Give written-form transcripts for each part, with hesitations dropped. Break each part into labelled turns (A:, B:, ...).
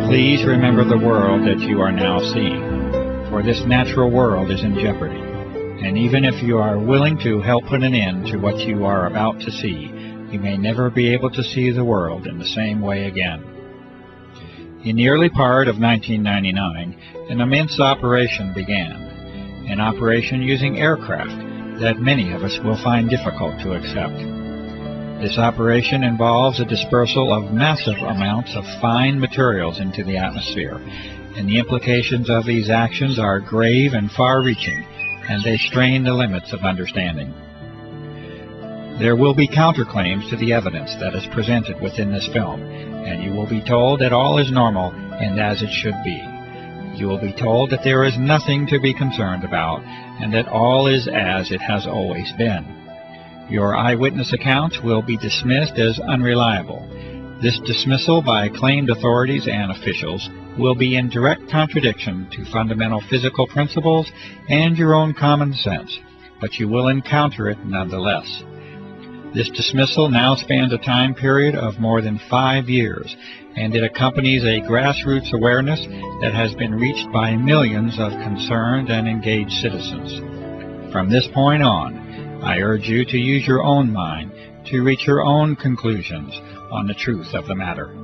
A: Please remember the world that you are now seeing, for this natural world is in jeopardy. And even if you are willing to help put an end to what you are about to see, you may never be able to see the world in the same way again. In the early part of 1999, an immense operation began, an operation using aircraft that many of us will find difficult to accept. This operation involves a dispersal of massive amounts of fine materials into the atmosphere, and the implications of these actions are grave and far-reaching, and they strain the limits of understanding. There will be counterclaims to the evidence that is presented within this film, and you will be told that all is normal and as it should be. You will be told that there is nothing to be concerned about, and that all is as it has always been. Your eyewitness accounts will be dismissed as unreliable. This dismissal by claimed authorities and officials will be in direct contradiction to fundamental physical principles and your own common sense, but you will encounter it nonetheless. This dismissal now spans a time period of more than 5 years, and it accompanies a grassroots awareness that has been reached by millions of concerned and engaged citizens. From this point on, I urge you to use your own mind to reach your own conclusions on the truth of the matter.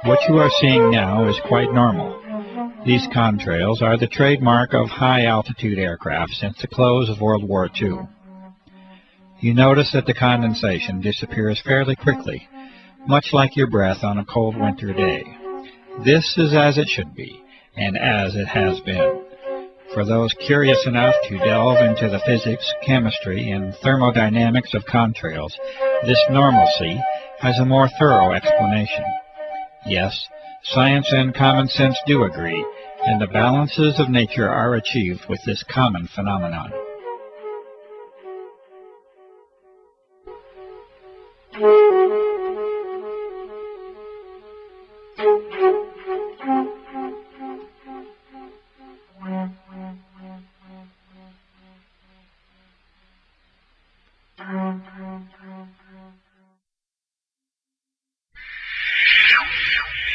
A: What you are seeing now is quite normal. These contrails are the trademark of high-altitude aircraft since the close of World War II. You notice that the condensation disappears fairly quickly, much like your breath on a cold winter day. This is as it should be, and as it has been. For those curious enough to delve into the physics, chemistry, and thermodynamics of contrails, this normalcy has a more thorough explanation. Yes, science and common sense do agree, and the balances of nature are achieved with this common phenomenon.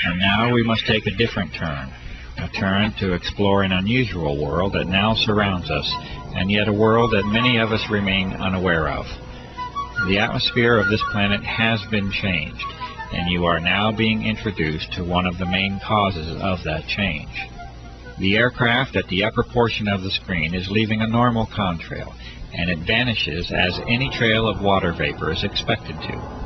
A: And now we must take a different turn, a turn to explore an unusual world that now surrounds us, and yet a world that many of us remain unaware of. The atmosphere of this planet has been changed, and you are now being introduced to one of the main causes of that change. The aircraft at the upper portion of the screen is leaving a normal contrail, and it vanishes as any trail of water vapor is expected to.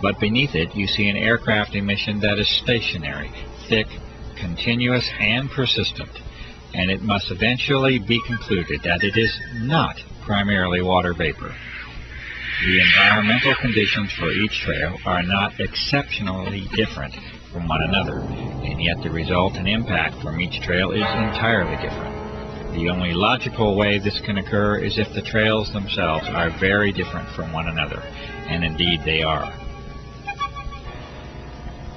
A: But beneath it you see an aircraft emission that is stationary, thick, continuous, and persistent, and it must eventually be concluded that it is not primarily water vapor. The environmental conditions for each trail are not exceptionally different from one another, and yet the result and impact from each trail is entirely different. The only logical way this can occur is if the trails themselves are very different from one another, and indeed they are.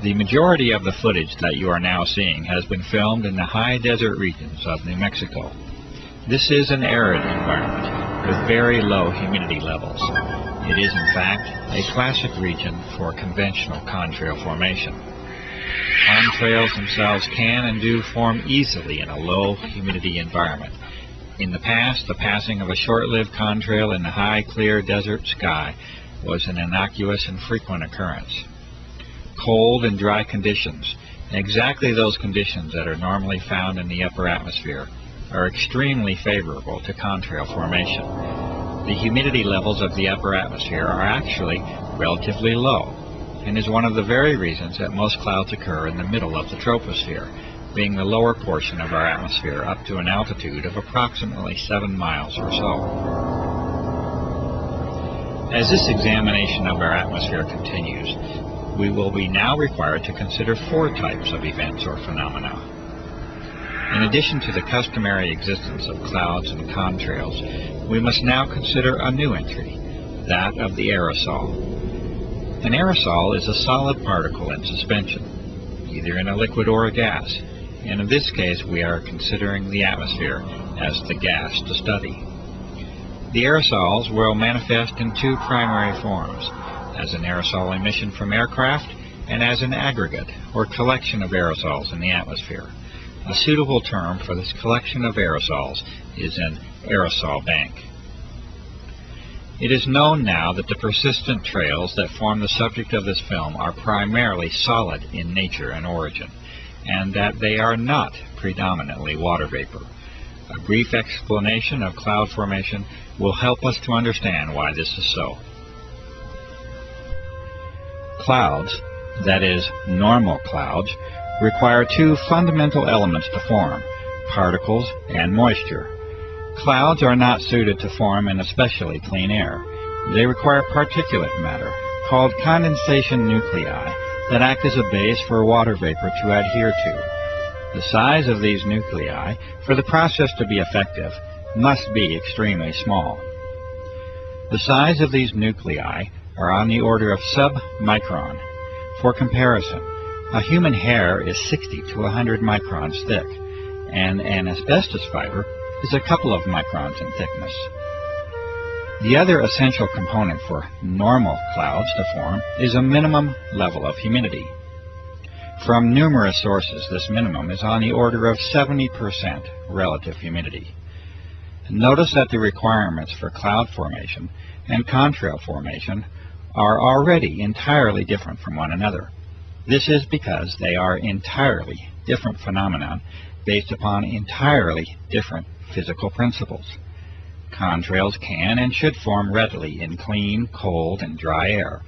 A: The majority of the footage that you are now seeing has been filmed in the high desert regions of New Mexico. This is an arid environment, with very low humidity levels. It is, in fact, a classic region for conventional contrail formation. Contrails themselves can and do form easily in a low humidity environment. In the past, the passing of a short-lived contrail in the high, clear desert sky was an innocuous and frequent occurrence. Cold and dry conditions, exactly those conditions that are normally found in the upper atmosphere, are extremely favorable to contrail formation. The humidity levels of the upper atmosphere are actually relatively low, and is one of the very reasons that most clouds occur in the middle of the troposphere, being the lower portion of our atmosphere up to an altitude of approximately 7 miles or so. As this examination of our atmosphere continues, we will be now required to consider 4 types of events or phenomena. In addition to the customary existence of clouds and contrails, we must now consider a new entry, that of the aerosol. An aerosol is a solid particle in suspension, either in a liquid or a gas, and in this case we are considering the atmosphere as the gas to study. The aerosols will manifest in 2 primary forms, as an aerosol emission from aircraft and as an aggregate or collection of aerosols in the atmosphere. A suitable term for this collection of aerosols is an aerosol bank. It is known now that the persistent trails that form the subject of this film are primarily solid in nature and origin, and that they are not predominantly water vapor. A brief explanation of cloud formation will help us to understand why this is so. Clouds, that is, normal clouds, require 2 fundamental elements to form, particles and moisture. Clouds are not suited to form in especially clean air. They require particulate matter, called condensation nuclei, that act as a base for water vapor to adhere to. The size of these nuclei, for the process to be effective, must be extremely small. The size of these nuclei are on the order of sub-micron. For comparison, a human hair is 60 to 100 microns thick, and an asbestos fiber is a couple of microns in thickness. The other essential component for normal clouds to form is a minimum level of humidity. From numerous sources, this minimum is on the order of 70% relative humidity. Notice that the requirements for cloud formation and contrail formation are already entirely different from one another. This is because they are entirely different phenomena based upon entirely different physical principles. Contrails can and should form readily in clean, cold, and dry air.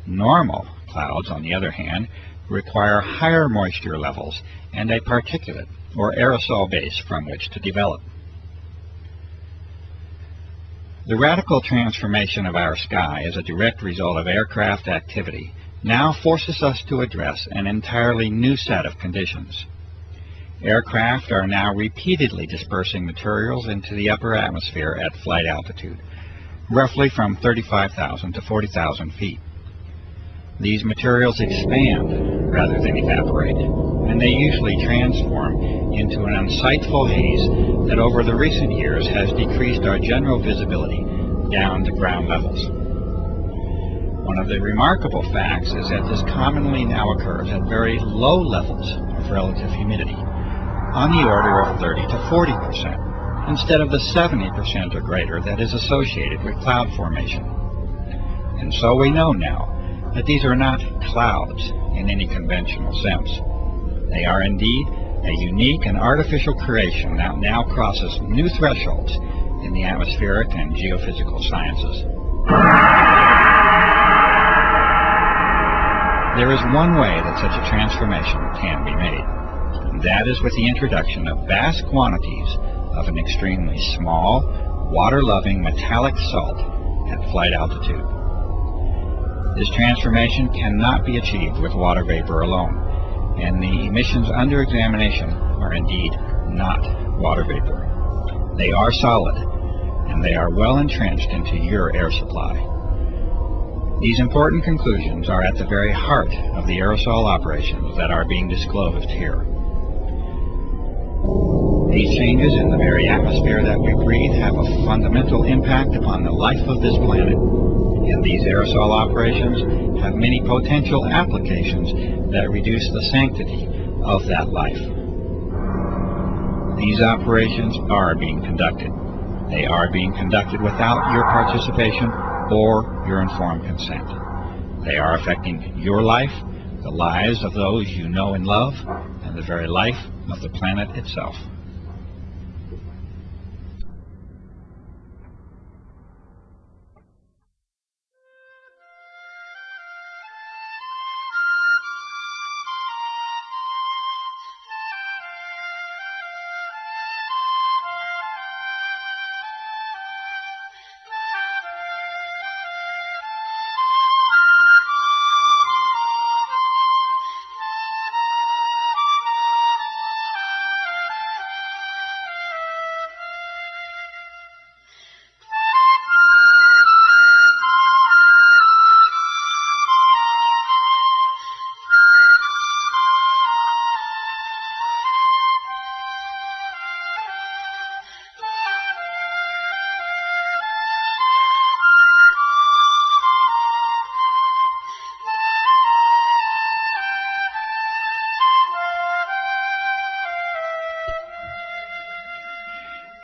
A: Normal clouds, on the other hand, require higher moisture levels and a particulate or aerosol base from which to develop. The radical transformation of our sky as a direct result of aircraft activity now forces us to address an entirely new set of conditions. Aircraft are now repeatedly dispersing materials into the upper atmosphere at flight altitude, roughly from 35,000 to 40,000 feet. These materials expand rather than evaporate, and they usually transform into an unsightful haze that over the recent years has decreased our general visibility down to ground levels. One of the remarkable facts is that this commonly now occurs at very low levels of relative humidity, on the order of 30 to 40%, instead of the 70% or greater that is associated with cloud formation. And so we know now that these are not clouds in any conventional sense. They are indeed a unique and artificial creation that now crosses new thresholds in the atmospheric and geophysical sciences. There is one way that such a transformation can be made, and that is with the introduction of vast quantities of an extremely small, water-loving metallic salt at flight altitude. This transformation cannot be achieved with water vapor alone, and the emissions under examination are indeed not water vapor. They are solid, and they are well entrenched into your air supply. These important conclusions are at the very heart of the aerosol operations that are being disclosed here. These changes in the very atmosphere that we breathe have a fundamental impact upon the life of this planet, and these aerosol operations have many potential applications that reduce the sanctity of that life. These operations are being conducted. They are being conducted without your participation or your informed consent. They are affecting your life, the lives of those you know and love, and the very life of the planet itself.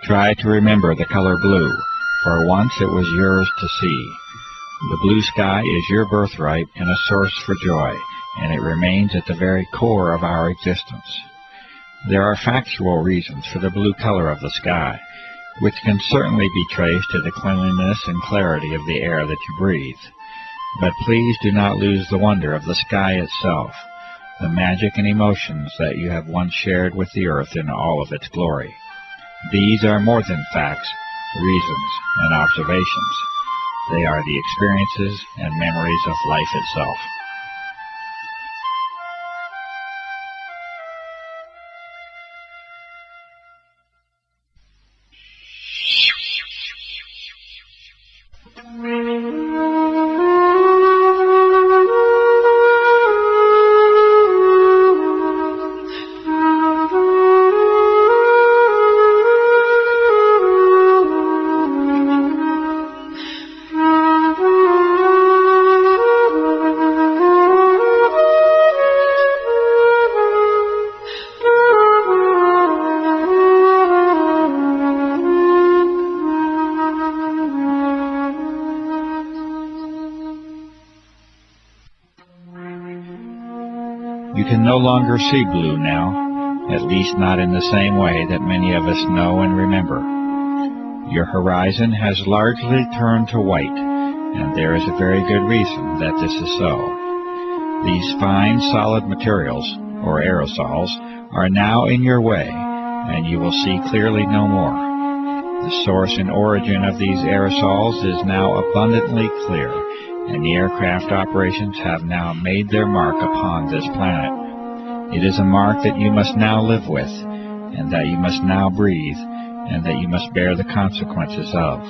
A: Try to remember the color blue, for once it was yours to see. The blue sky is your birthright and a source for joy, and it remains at the very core of our existence. There are factual reasons for the blue color of the sky, which can certainly be traced to the cleanliness and clarity of the air that you breathe. But please do not lose the wonder of the sky itself, the magic and emotions that you have once shared with the earth in all of its glory. These are more than facts, reasons, and observations. They are the experiences and memories of life itself. You can no longer see blue now, at least not in the same way that many of us know and remember. Your horizon has largely turned to white, and there is a very good reason that this is so. These fine, solid materials, or aerosols, are now in your way, and you will see clearly no more. The source and origin of these aerosols is now abundantly clear, and the aircraft operations have now made their mark upon this planet. It is a mark that you must now live with, and that you must now breathe, and that you must bear the consequences of.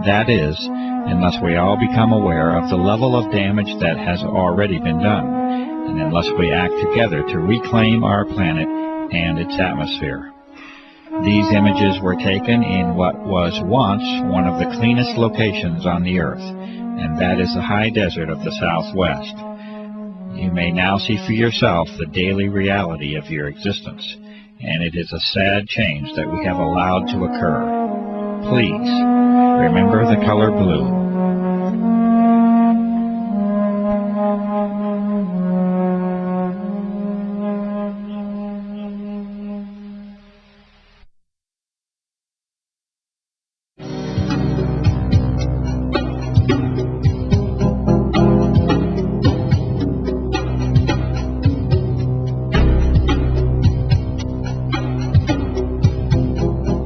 A: That is, unless we all become aware of the level of damage that has already been done, and unless we act together to reclaim our planet and its atmosphere. These images were taken in what was once one of the cleanest locations on the earth, and that is the high desert of the Southwest. You may now see for yourself the daily reality of your existence, and it is a sad change that we have allowed to occur. Please, remember the color blue.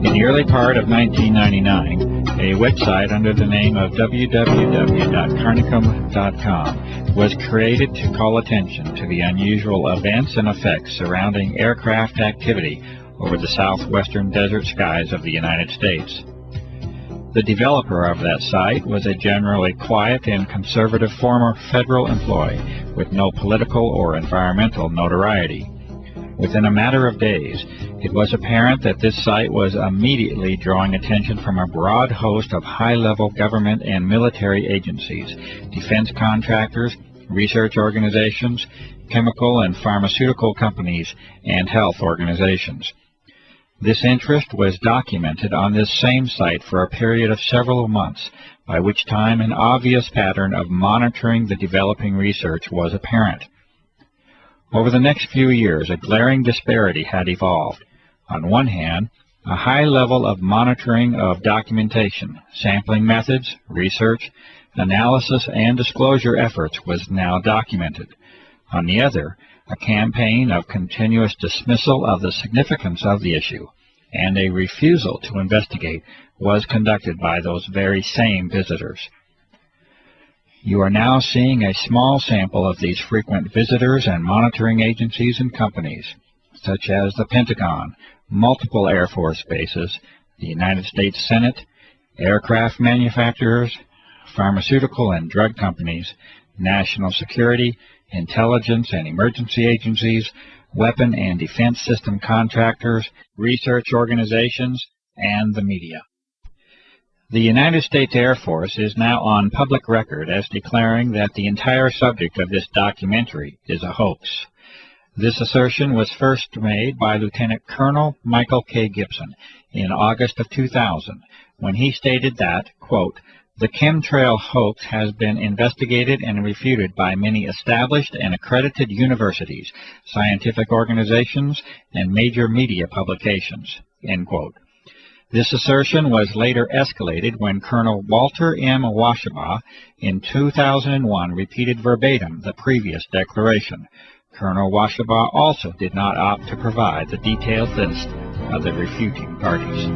A: In the early part of 1999, A website under the name of www.carnicum.com was created to call attention to the unusual events and effects surrounding aircraft activity over the southwestern desert skies of the United States. The developer of that site was a generally quiet and conservative former federal employee with no political or environmental notoriety. Within a matter of days, it was apparent that this site was immediately drawing attention from a broad host of high-level government and military agencies, defense contractors, research organizations, chemical and pharmaceutical companies, and health organizations. This interest was documented on this same site for a period of several months, by which time an obvious pattern of monitoring the developing research was apparent. Over the next few years, a glaring disparity had evolved. On one hand, a high level of monitoring of documentation, sampling methods, research, analysis, and disclosure efforts was now documented. On the other, a campaign of continuous dismissal of the significance of the issue and a refusal to investigate was conducted by those very same visitors. You are now seeing a small sample of these frequent visitors and monitoring agencies and companies, such as the Pentagon, multiple Air Force bases, the United States Senate, aircraft manufacturers, pharmaceutical and drug companies, national security, intelligence and emergency agencies, weapon and defense system contractors, research organizations, and the media. The United States Air Force is now on public record as declaring that the entire subject of this documentary is a hoax. This assertion was first made by Lieutenant Colonel Michael K. Gibson in August of 2000, when he stated that, quote, "The chemtrail hoax has been investigated and refuted by many established and accredited universities, scientific organizations, and major media publications," end quote. This assertion was later escalated when Colonel Walter M. Washabaugh in 2001 repeated verbatim the previous declaration. Colonel Washabaugh also did not opt to provide the detailed list of the refuting parties.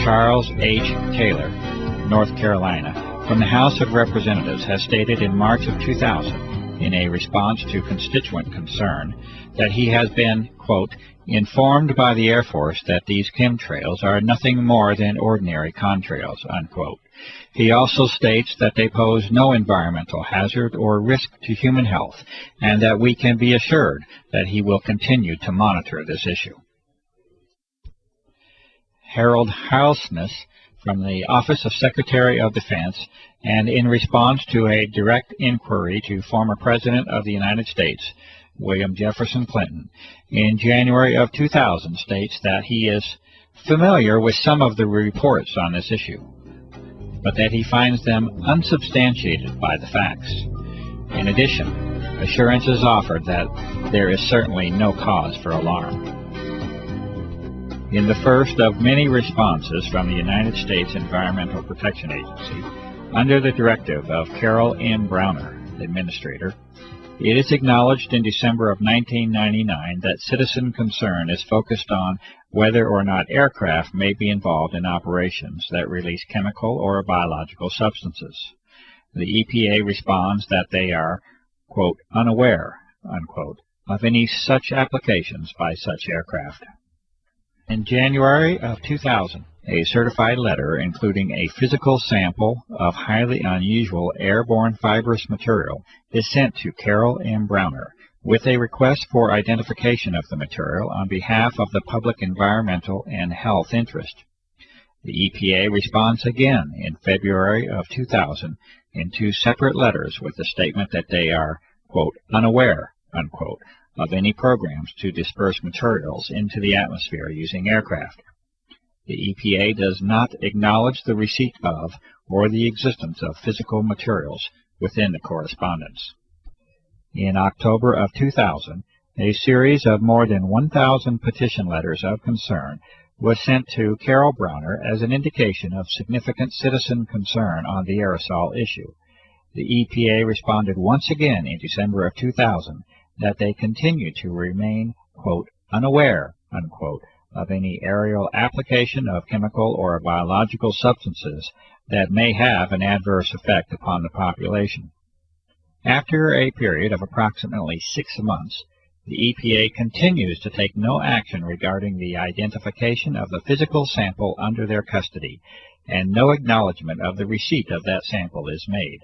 A: Charles H. Taylor, North Carolina, from the House of Representatives, has stated in March of 2000, in a response to constituent concern, that he has been, quote, "informed by the Air Force that these chemtrails are nothing more than ordinary contrails," unquote. He also states that they pose no environmental hazard or risk to human health, and that we can be assured that he will continue to monitor this issue. Harold Halsness, from the Office of Secretary of Defense, and in response to a direct inquiry to former President of the United States, William Jefferson Clinton, in January of 2000, states that he is familiar with some of the reports on this issue, but that he finds them unsubstantiated by the facts. In addition, assurances offered that there is certainly no cause for alarm. In the first of many responses from the United States Environmental Protection Agency, under the directive of Carol M. Browner, Administrator, it is acknowledged in December of 1999 that citizen concern is focused on whether or not aircraft may be involved in operations that release chemical or biological substances. The EPA responds that they are, quote, "unaware," unquote, of any such applications by such aircraft. In January of 2000, a certified letter including a physical sample of highly unusual airborne fibrous material is sent to Carol M. Browner with a request for identification of the material on behalf of the public environmental and health interest. The EPA responds again in February of 2000 in two separate letters with the statement that they are, quote, "unaware," unquote, of any programs to disperse materials into the atmosphere using aircraft. The EPA does not acknowledge the receipt of or the existence of physical materials within the correspondence. In October of 2000, a series of more than 1,000 petition letters of concern was sent to Carol Browner as an indication of significant citizen concern on the aerosol issue. The EPA responded once again in December of 2000 that they continue to remain, quote, "unaware," unquote, of any aerial application of chemical or biological substances that may have an adverse effect upon the population. After a period of approximately 6 months, the EPA continues to take no action regarding the identification of the physical sample under their custody, and no acknowledgement of the receipt of that sample is made.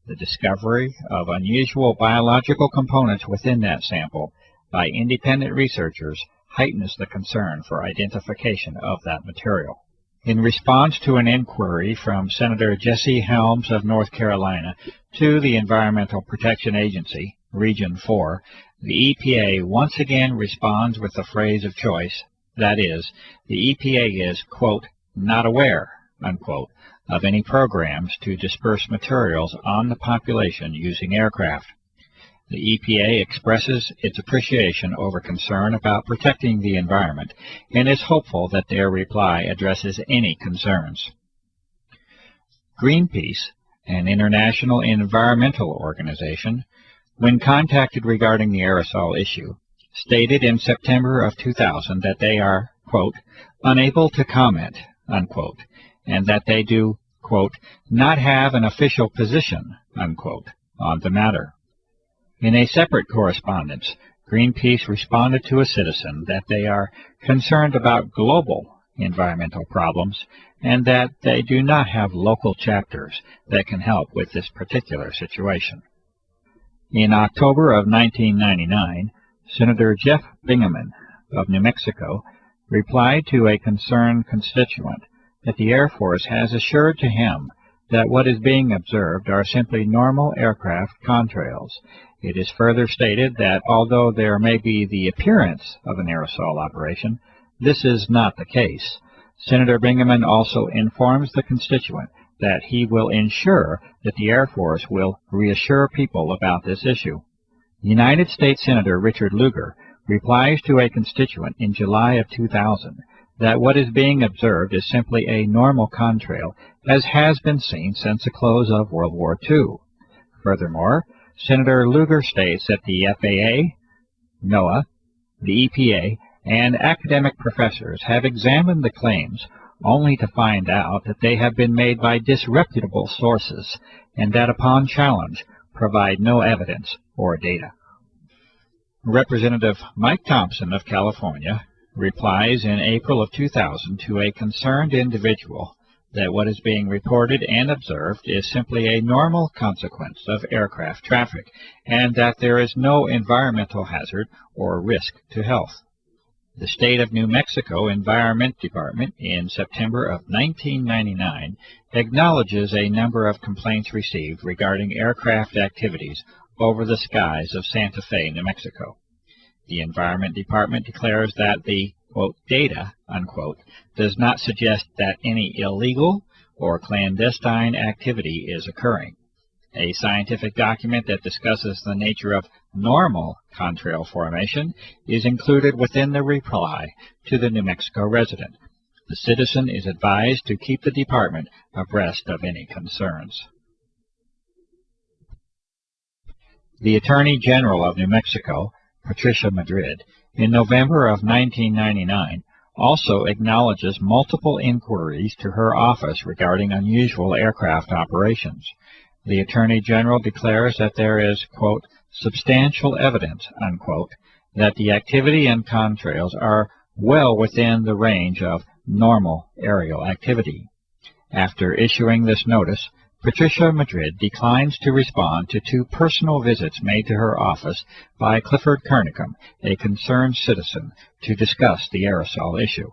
A: The discovery of unusual biological components within that sample by independent researchers heightens the concern for identification of that material. In response to an inquiry from Senator Jesse Helms of North Carolina to the Environmental Protection Agency, Region 4, the EPA once again responds with the phrase of choice, that is, the EPA is, quote, not aware, unquote, of any programs to disperse materials on the population using aircraft. The EPA expresses its appreciation over concern about protecting the environment and is hopeful that their reply addresses any concerns. Greenpeace, an international environmental organization, when contacted regarding the aerosol issue, stated in September of 2000 that they are, quote, unable to comment, unquote, and that they do, quote, not have an official position, unquote, on the matter. In a separate correspondence, Greenpeace responded to a citizen that they are concerned about global environmental problems and that they do not have local chapters that can help with this particular situation. In October of 1999, Senator Jeff Bingaman of New Mexico replied to a concerned constituent that the Air Force has assured to him that what is being observed are simply normal aircraft contrails. It is further stated that although there may be the appearance of an aerosol operation, this is not the case. Senator Bingaman also informs the constituent that he will ensure that the Air Force will reassure people about this issue. United States Senator Richard Lugar replies to a constituent in July of 2000 that what is being observed is simply a normal contrail, as has been seen since the close of World War II. Furthermore, Senator Lugar states that the FAA, NOAA, the EPA, and academic professors have examined the claims only to find out that they have been made by disreputable sources and that upon challenge provide no evidence or data. Representative Mike Thompson of California replies in April of 2000 to a concerned individual that what is being reported and observed is simply a normal consequence of aircraft traffic and that there is no environmental hazard or risk to health. The State of New Mexico Environment Department in September of 1999 acknowledges a number of complaints received regarding aircraft activities over the skies of Santa Fe, New Mexico. The Environment Department declares that the, quote, data, unquote, does not suggest that any illegal or clandestine activity is occurring. A scientific document that discusses the nature of normal contrail formation is included within the reply to the New Mexico resident. The citizen is advised to keep the department abreast of any concerns. The Attorney General of New Mexico, Patricia Madrid, in November of 1999, also acknowledges multiple inquiries to her office regarding unusual aircraft operations. The Attorney General declares that there is, quote, substantial evidence, unquote, that the activity and contrails are well within the range of normal aerial activity. After issuing this notice, Patricia Madrid declines to respond to 2 personal visits made to her office by Clifford Kernicom, a concerned citizen, to discuss the aerosol issue.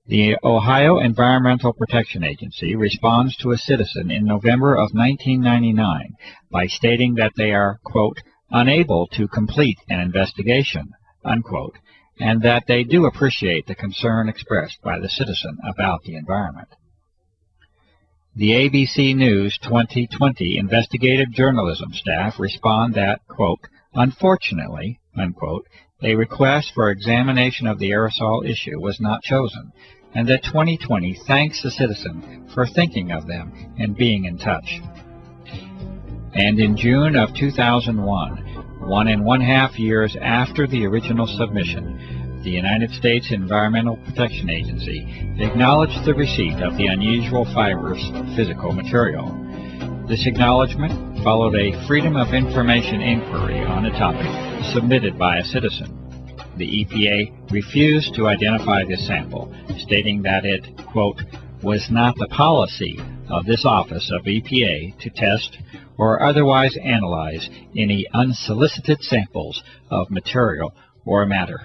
A: The Ohio Environmental Protection Agency responds to a citizen in November of 1999 by stating that they are, quote, unable to complete an investigation, unquote, and that they do appreciate the concern expressed by the citizen about the environment. The ABC News 2020 investigative journalism staff respond that, quote, unfortunately, unquote, a request for examination of the aerosol issue was not chosen, and that 2020 thanks the citizen for thinking of them and being in touch. And in June of 2001, 1.5 years after the original submission, the United States Environmental Protection Agency acknowledged the receipt of the unusual fibrous physical material. This acknowledgment followed a Freedom of Information inquiry on the topic submitted by a citizen. The EPA refused to identify this sample, stating that it, quote, was not the policy of this office of EPA to test or otherwise analyze any unsolicited samples of material or matter.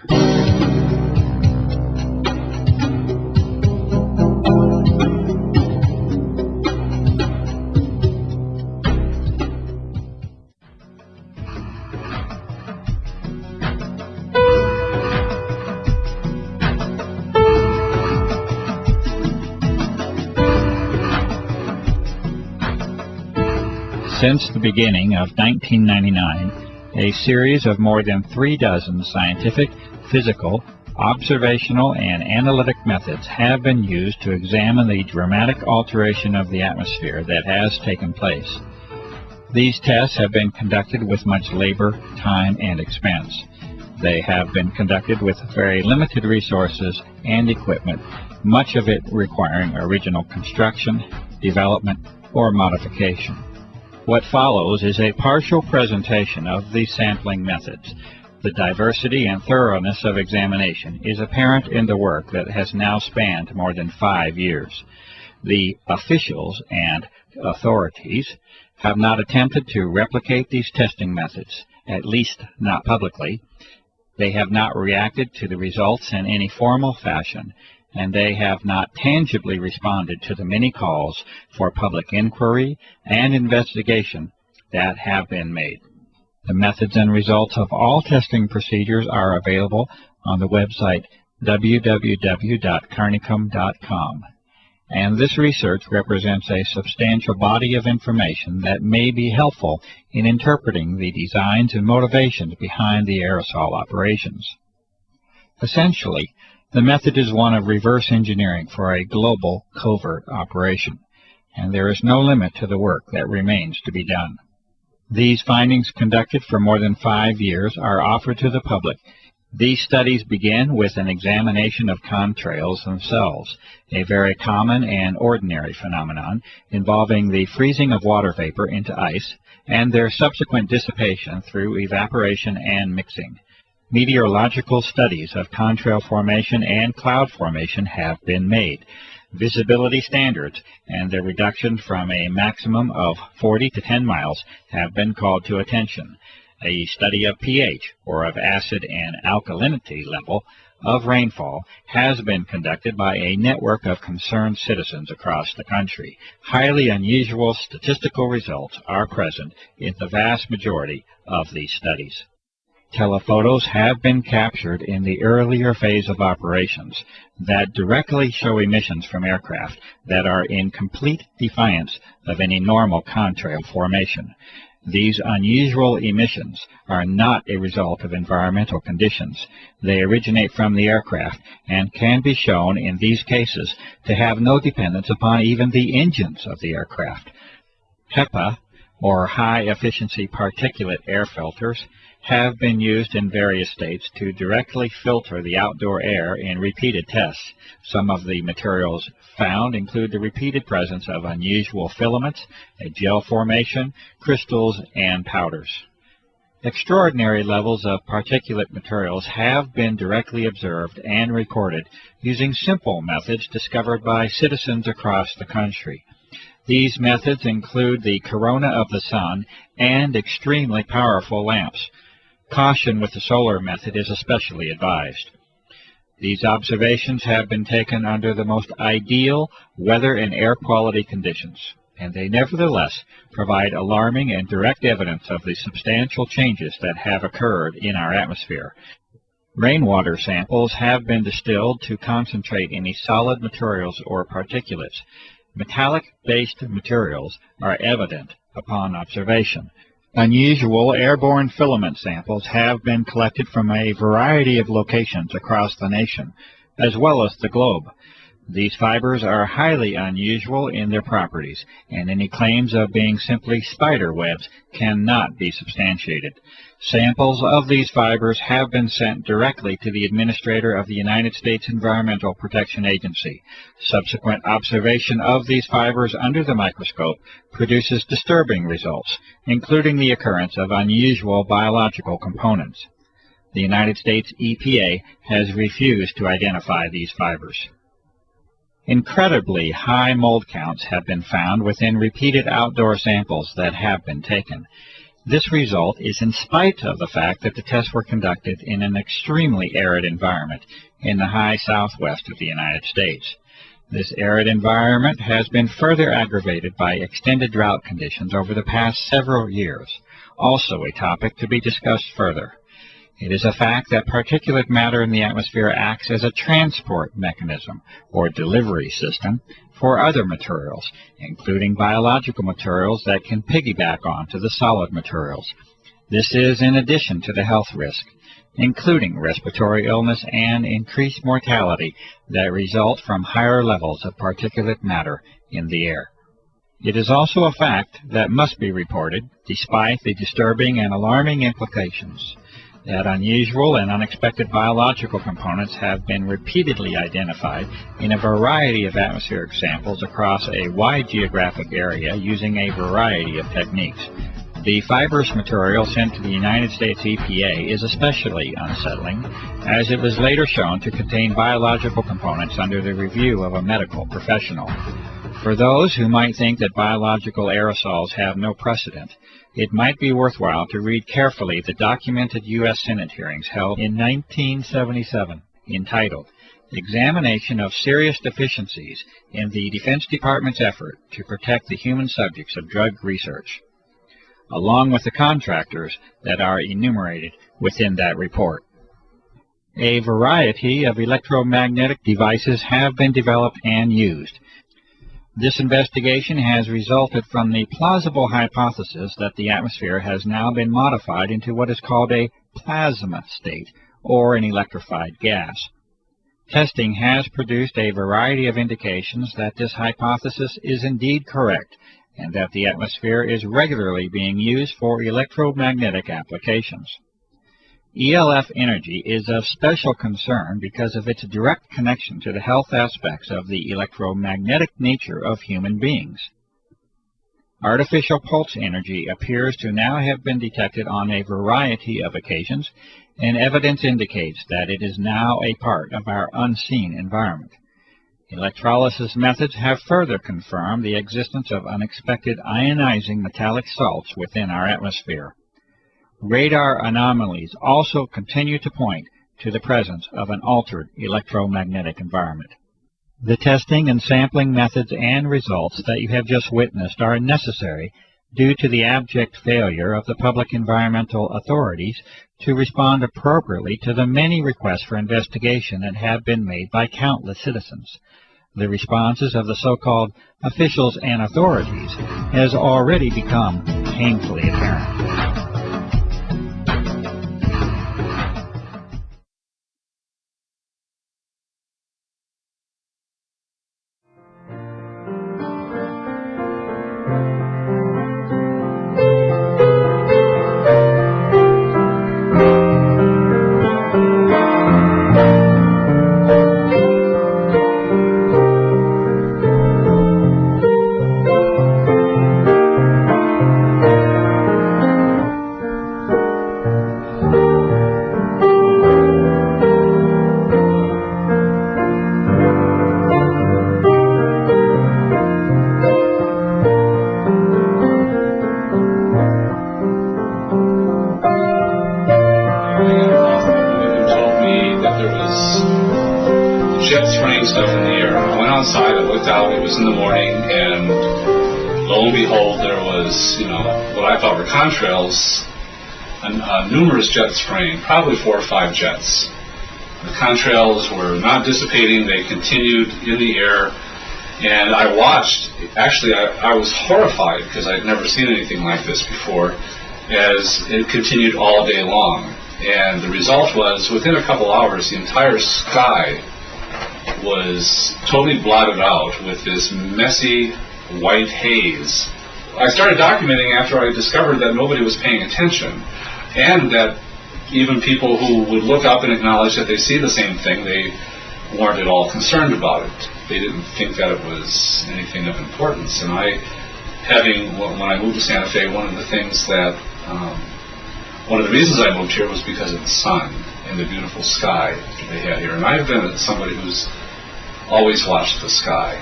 A: Since the beginning of 1999, a series of more than 36 scientific, physical, observational, and analytic methods have been used to examine the dramatic alteration of the atmosphere that has taken place. These tests have been conducted with much labor, time, and expense. They have been conducted with very limited resources and equipment, much of it requiring original construction, development, or modification. What follows is a partial presentation of these sampling methods. The diversity and thoroughness of examination is apparent in the work that has now spanned more than 5 years. The officials and authorities have not attempted to replicate these testing methods, at least not publicly. They have not reacted to the results in any formal fashion, and they have not tangibly responded to the many calls for public inquiry and investigation that have been made. The methods and results of all testing procedures are available on the website www.carnicom.com, and this research represents a substantial body of information that may be helpful in interpreting the designs and motivations behind the aerosol operations. Essentially, the method is one of reverse engineering for a global covert operation, and there is no limit to the work that remains to be done. These findings, conducted for more than 5 years, are offered to the public. These studies begin with an examination of contrails themselves, a very common and ordinary phenomenon involving the freezing of water vapor into ice and their subsequent dissipation through evaporation and mixing. Meteorological studies of contrail formation and cloud formation have been made. Visibility standards and their reduction from a maximum of 40 to 10 miles have been called to attention. A study of pH, or of acid and alkalinity level, of rainfall has been conducted by a network of concerned citizens across the country. Highly unusual statistical results are present in the vast majority of these studies. Telephotos have been captured in the earlier phase of operations that directly show emissions from aircraft that are in complete defiance of any normal contrail formation. These unusual emissions are not a result of environmental conditions. They originate from the aircraft and can be shown in these cases to have no dependence upon even the engines of the aircraft. HEPA, or high-efficiency particulate air filters, have been used in various states to directly filter the outdoor air in repeated tests. Some of the materials found include the repeated presence of unusual filaments, a gel formation, crystals, and powders. Extraordinary levels of particulate materials have been directly observed and recorded using simple methods discovered by citizens across the country. These methods include the corona of the sun and extremely powerful lamps. Caution with the solar method is especially advised. These observations have been taken under the most ideal weather and air quality conditions, and they nevertheless provide alarming and direct evidence of the substantial changes that have occurred in our atmosphere. Rainwater samples have been distilled to concentrate any solid materials or particulates. Metallic-based materials are evident upon observation. Unusual airborne filament samples have been collected from a variety of locations across the nation, as well as the globe. These fibers are highly unusual in their properties, and any claims of being simply spider webs cannot be substantiated. Samples of these fibers have been sent directly to the Administrator of the United States Environmental Protection Agency. Subsequent observation of these fibers under the microscope produces disturbing results, including the occurrence of unusual biological components. The United States EPA has refused to identify these fibers. Incredibly high mold counts have been found within repeated outdoor samples that have been taken. This result is in spite of the fact that the tests were conducted in an extremely arid environment in the high southwest of the United States. This arid environment has been further aggravated by extended drought conditions over the past several years, also a topic to be discussed further. It is a fact that particulate matter in the atmosphere acts as a transport mechanism or delivery system for other materials, including biological materials that can piggyback onto the solid materials. This is in addition to the health risk, including respiratory illness and increased mortality that result from higher levels of particulate matter in the air. It is also a fact that must be reported, despite the disturbing and alarming implications, that unusual and unexpected biological components have been repeatedly identified in a variety of atmospheric samples across a wide geographic area using a variety of techniques. The fibrous material sent to the United States EPA is especially unsettling, as it was later shown to contain biological components under the review of a medical professional. For those who might think that biological aerosols have no precedent, it might be worthwhile to read carefully the documented U.S. Senate hearings held in 1977, entitled Examination of Serious Deficiencies in the Defense Department's Effort to Protect the Human Subjects of Drug Research, along with the contractors that are enumerated within that report. A variety of electromagnetic devices have been developed and used. This investigation has resulted from the plausible hypothesis that the atmosphere has now been modified into what is called a plasma state, or an electrified gas. Testing has produced a variety of indications that this hypothesis is indeed correct, and that the atmosphere is regularly being used for electromagnetic applications. ELF energy is of special concern because of its direct connection to the health aspects of the electromagnetic nature of human beings. Artificial pulse energy appears to now have been detected on a variety of occasions, and evidence indicates that it is now a part of our unseen environment. Electrolysis methods have further confirmed the existence of unexpected ionizing metallic salts within our atmosphere. Radar anomalies also continue to point to the presence of an altered electromagnetic environment. The testing and sampling methods and results that you have just witnessed are necessary due to the abject failure of the public environmental authorities to respond appropriately to the many requests for investigation that have been made by countless citizens. The responses of the so-called officials and authorities has already become painfully apparent.
B: It was in the morning, and lo and behold, there was, what I thought were contrails, numerous jets spraying, probably 4 or 5 jets. The contrails were not dissipating, they continued in the air, and I watched. Actually, I was horrified because I'd never seen anything like this before, as it continued all day long. And the result was, within a couple hours, the entire sky was totally blotted out with this messy white haze. I started documenting after I discovered that nobody was paying attention, and that even people who would look up and acknowledge that they see the same thing, they weren't at all concerned about it. They didn't think that it was anything of importance. And when I moved to Santa Fe, one of the things that, one of the reasons I moved here was because of the sun and the beautiful sky that they had here. And I've been somebody who's always watched the sky.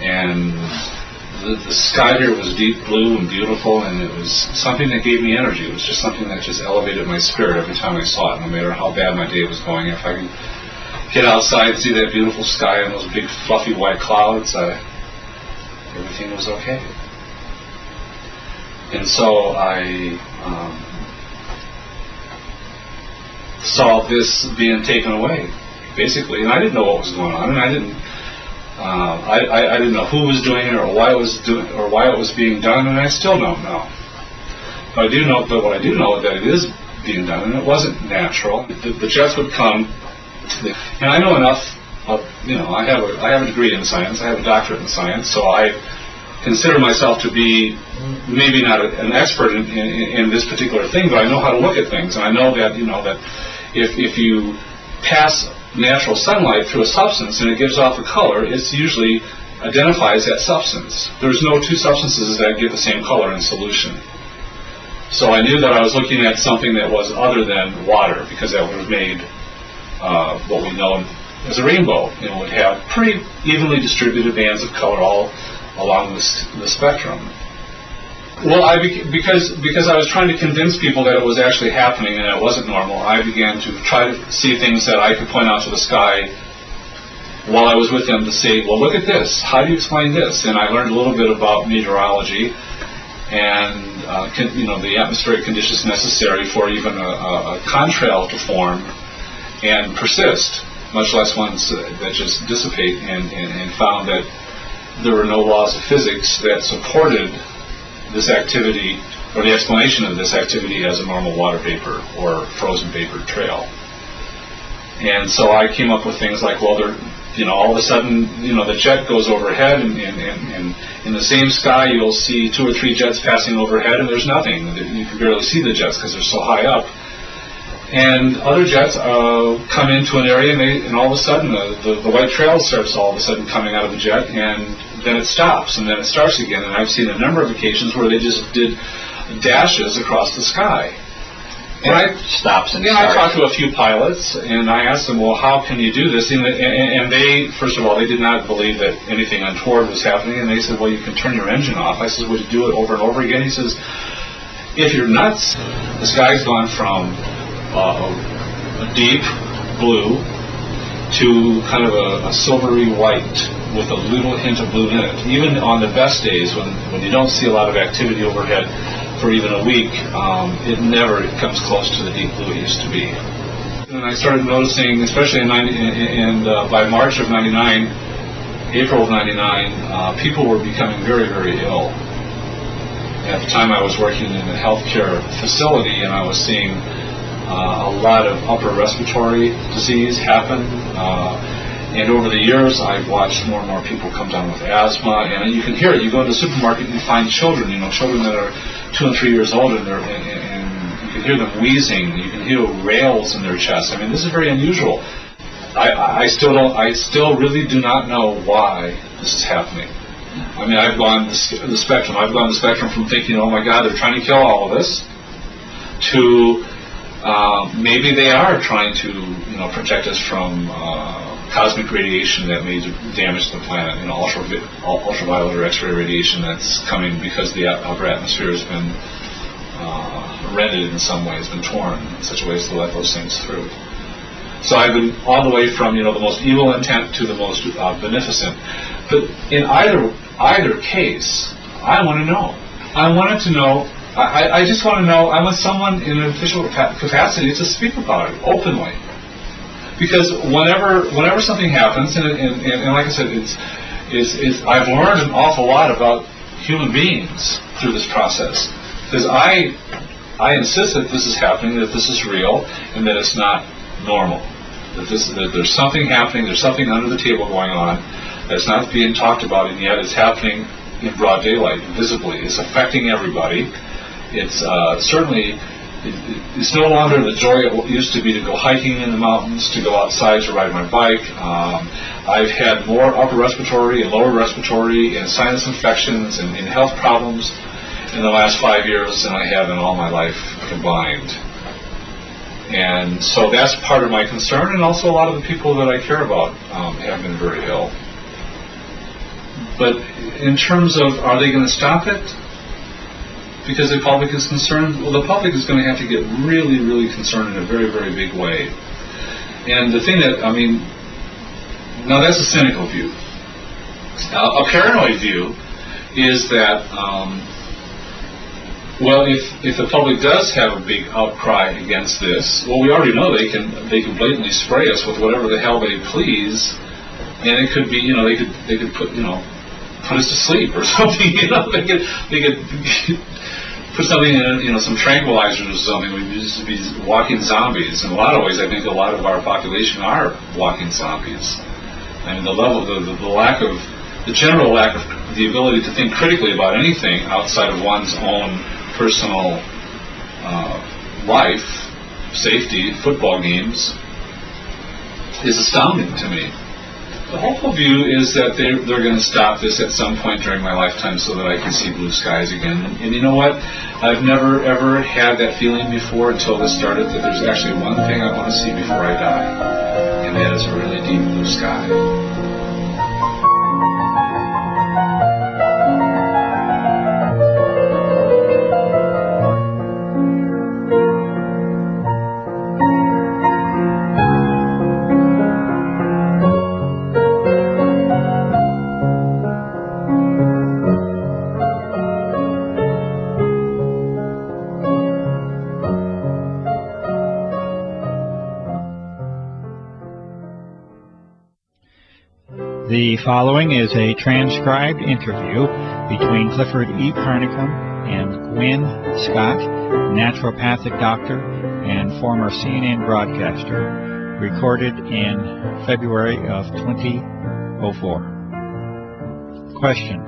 B: And the sky here was deep blue and beautiful, and it was something that gave me energy. It was just something that just elevated my spirit every time I saw it, no matter how bad my day was going. If I could get outside and see that beautiful sky and those big fluffy white clouds, everything was okay. And so I saw this being taken away, basically, and I didn't know what was going on, and I didn't know who was doing it or why it was being done, and I still don't know. But what I do know is that it is being done, and it wasn't natural. The jets would come, and I know enough of, I have a degree in science, I have a doctorate in science, so I consider myself to be maybe not an expert in this particular thing, but I know how to look at things, and I know that that if you pass natural sunlight through a substance and it gives off a color, it usually identifies that substance. There's no two substances that give the same color in solution. So I knew that I was looking at something that was other than water, because that would have made what we know as a rainbow. It would have pretty evenly distributed bands of color all along the spectrum. Well, because I was trying to convince people that it was actually happening and it wasn't normal, I began to try to see things that I could point out to the sky while I was with them to say, well, look at this. How do you explain this? And I learned a little bit about meteorology and the atmospheric conditions necessary for even a contrail to form and persist, much less ones that just dissipate, and found that there were no laws of physics that supported this activity, or the explanation of this activity, as a normal water vapor or frozen vapor trail. And so I came up with things like, well, all of a sudden, the jet goes overhead, and in the same sky you'll see 2 or 3 jets passing overhead, and there's nothing. You can barely see the jets because they're so high up. And other jets come into an area, and all of a sudden the white trail starts all of a sudden coming out of the jet, and then it stops, and then it starts again. And I've seen a number of occasions where they just did dashes across the sky. And I talked to a few pilots, and I asked them, well, how can you do this? And they, first of all, they did not believe that anything untoward was happening, and they said, well, you can turn your engine off. I said, would you do it over and over again? He says, if you're nuts, the sky's gone from a deep blue to kind of a silvery white with a little hint of blue in it. Even on the best days, when you don't see a lot of activity overhead for even a week, it never comes close to the deep blue it used to be. And I started noticing, especially by March of '99, April of '99, people were becoming very, very ill. At the time, I was working in a healthcare facility, and I was seeing a lot of upper respiratory disease happen. And over the years, I've watched more and more people come down with asthma, and you can hear it. You go to the supermarket and you find children that are 2 and 3 years old, and you can hear them wheezing. You can hear rails in their chest. I mean, this is very unusual. I still really do not know why this is happening. I mean, I've gone the spectrum. I've gone the spectrum from thinking, oh my God, they're trying to kill all of us, to maybe they are trying to protect us from cosmic radiation that may damage the planet, ultraviolet or X-ray radiation that's coming because the upper atmosphere has been rended in some ways, been torn in such a way as to let those things through. So I've been all the way from the most evil intent to the most beneficent. But in either case, I want to know. I wanted to know. I just want to know. I want someone in an official capacity to speak about it openly. Because whenever something happens, and like I said, I've learned an awful lot about human beings through this process. Because I insist that this is happening, that this is real, and that it's not normal. that there's something happening, there's something under the table going on that's not being talked about, and yet it's happening in broad daylight, visibly. It's affecting everybody. It's certainly, it's no longer the joy it used to be to go hiking in the mountains, to go outside to ride my bike. I've had more upper respiratory and lower respiratory and sinus infections and health problems in the last 5 years than I have in all my life combined. And so that's part of my concern, and also a lot of the people that I care about have been very ill. But in terms of, are they going to stop it? Because the public is concerned? Well, the public is going to have to get really, really concerned in a very, very big way. And the thing that, I mean, now that's a cynical view. A paranoid view is that, well, if the public does have a big outcry against this, well, we already know they can blatantly spray us with whatever the hell they please, and it could be, you know, they could put, you know, put us to sleep or something, you know, they could put something in, you know, some tranquilizers or something. We'd just be walking zombies. In a lot of ways, I think a lot of our population are walking zombies. I mean, the general lack of the ability to think critically about anything outside of one's own personal life, safety, football games, is astounding to me. The hopeful view is that they're going to stop this at some point during my lifetime so that I can see blue skies again. And you know what? I've never, ever had that feeling before until this started, that there's actually one thing I want to see before I die, and that is a really deep blue sky.
A: The following is a transcribed interview between Clifford E. Carnicom and Gwen Scott, naturopathic doctor and former CNN broadcaster, recorded in February of 2004. Question: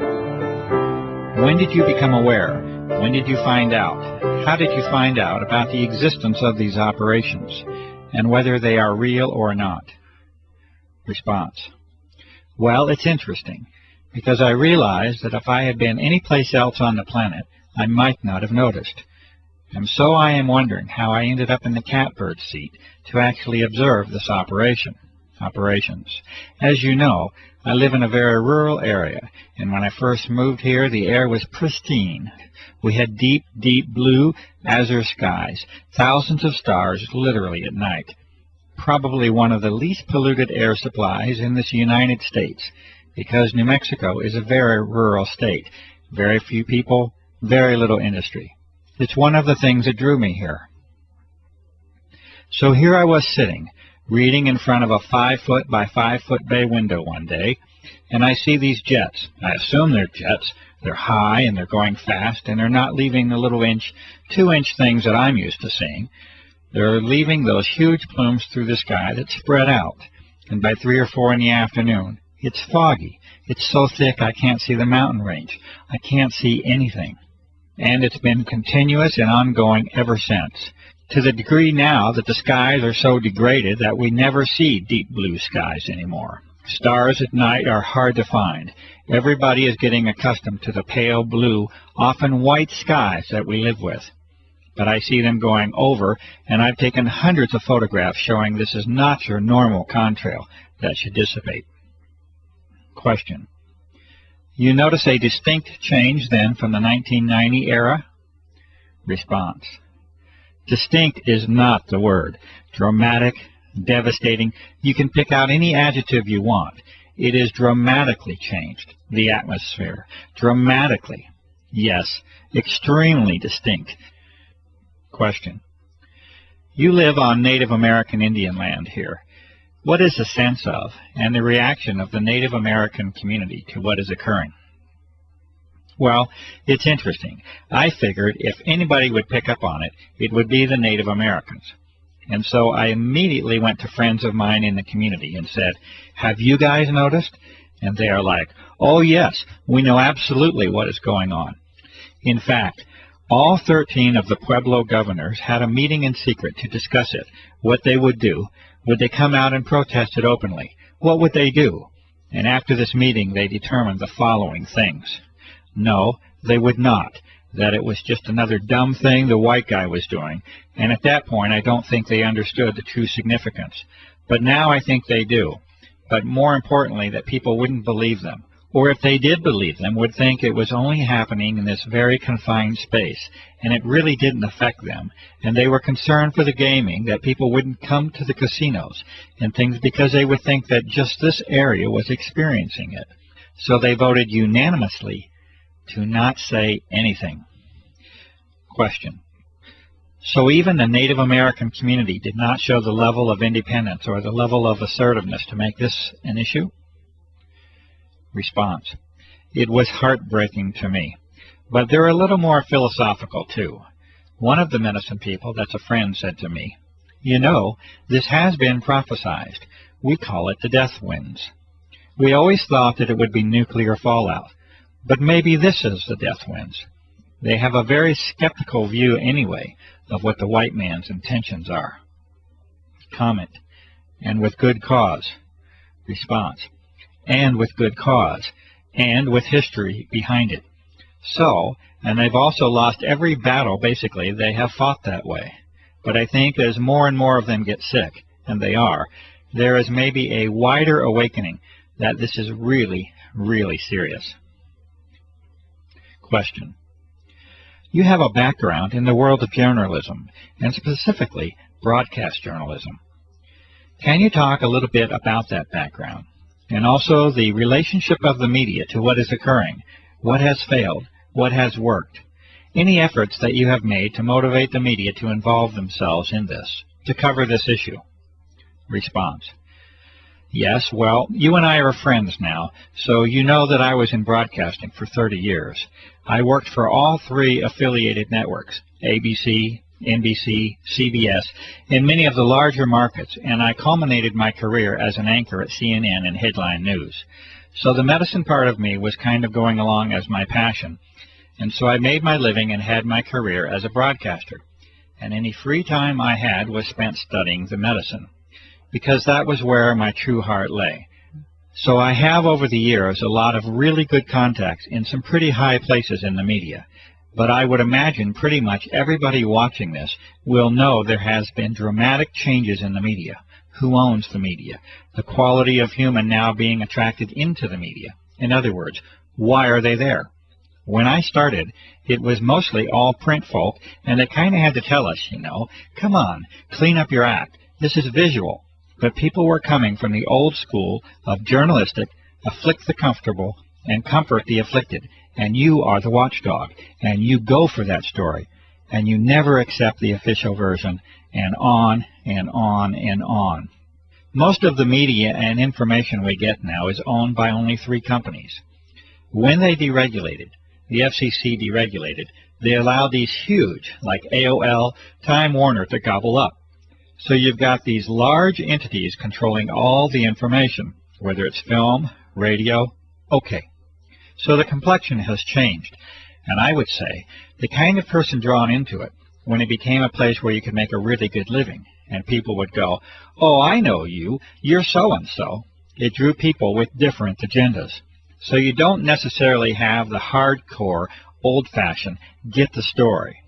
A: when did you become aware? When did you find out? How did you find out about the existence of these operations and whether they are real or not? Response: well, it's interesting, because I realized that if I had been any place else on the planet, I might not have noticed. And so I am wondering how I ended up in the catbird seat to actually observe this operations. As you know, I live in a very rural area, and when I first moved here, the air was pristine. We had deep, deep blue, azure skies, thousands of stars literally at night. Probably one of the least polluted air supplies in this United States, because New Mexico is a very rural state. Very few people, very little industry. It's one of the things that drew me here. So here I was sitting, reading in front of a 5-foot by 5-foot bay window one day, and I see these jets. I assume they're jets. They're high and they're going fast, and they're not leaving the little 2-inch things that I'm used to seeing. They're leaving those huge plumes through the sky that spread out, and by 3 or 4 in the afternoon, it's foggy. It's so thick I can't see the mountain range. I can't see anything. And it's been continuous and ongoing ever since, to the degree now that the skies are so degraded that we never see deep blue skies anymore. Stars at night are hard to find. Everybody is getting accustomed to the pale blue, often white skies that we live with. But I see them going over, and I've taken hundreds of photographs showing this is not your normal contrail that should dissipate. Question: you notice a distinct change then from the 1990 era? Response: distinct is not the word. Dramatic, devastating, you can pick out any adjective you want. It is dramatically changed, the atmosphere. Dramatically. Yes, extremely distinct. Question: you live on Native American Indian land here. What is the sense of and the reaction of the Native American community to what is occurring? Well, it's interesting. I figured if anybody would pick up on it, it would be the Native Americans. And so I immediately went to friends of mine in the community and said, have you guys noticed? And they are like, oh yes, we know absolutely what is going on. In fact, all 13 of the Pueblo governors had a meeting in secret to discuss it, what they would do. Would they come out and protest it openly? What would they do? And after this meeting, they determined the following things. No, they would not. That it was just another dumb thing the white guy was doing. And at that point, I don't think they understood the true significance. But now I think they do. But more importantly, that people wouldn't believe them. Or if they did believe them, would think it was only happening in this very confined space, and it really didn't affect them. And they were concerned for the gaming, that people wouldn't come to the casinos and things because they would think that just this area was experiencing it. So they voted unanimously to not say anything. Question. So even the Native American community did not show the level of independence or the level of assertiveness to make this an issue? Response. It was heartbreaking to me. But they're a little more philosophical, too. One of the medicine people that's a friend said to me, you know, this has been prophesized. We call it the death winds. We always thought that it would be nuclear fallout. But maybe this is the death winds. They have a very skeptical view anyway of what the white man's intentions are. Comment. And with good cause. Response. And with good cause, and with history behind it. So, and they've also lost every battle, basically, they have fought that way. But I think as more and more of them get sick, and they are, there is maybe a wider awakening that this is really, really serious. Question. You have a background in the world of journalism, and specifically broadcast journalism. Can you talk a little bit about that background? And also the relationship of the media to what is occurring, what has failed, what has worked, any efforts that you have made to motivate the media to involve themselves in this, to cover this issue. Response. Yes, well, you and I are friends now, so you know that I was in broadcasting for 30 years. I worked for all 3 affiliated networks, ABC, NBC, CBS, in many of the larger markets, and I culminated my career as an anchor at CNN and Headline News. So the medicine part of me was kind of going along as my passion, and so I made my living and had my career as a broadcaster. And any free time I had was spent studying the medicine, because that was where my true heart lay. So I have over the years a lot of really good contacts in some pretty high places in the media. But I would imagine pretty much everybody watching this will know there has been dramatic changes in the media. Who owns the media? The quality of human now being attracted into the media. In other words, why are they there? When I started, it was mostly all print folk, and they kind of had to tell us, you know, come on, clean up your act. This is visual. But people were coming from the old school of journalistic, afflict the comfortable, and comfort the afflicted. And you are the watchdog, and you go for that story, and you never accept the official version, and on and on and on. Most of the media and information we get now is owned by only 3 companies. When they deregulated, the FCC deregulated, they allowed these huge, like AOL, Time Warner, to gobble up. So you've got these large entities controlling all the information, whether it's film, radio, okay. So the complexion has changed, and I would say the kind of person drawn into it, when it became a place where you could make a really good living, and people would go, oh, I know you, you're so-and-so, it drew people with different agendas. So you don't necessarily have the hardcore, old-fashioned, get the story.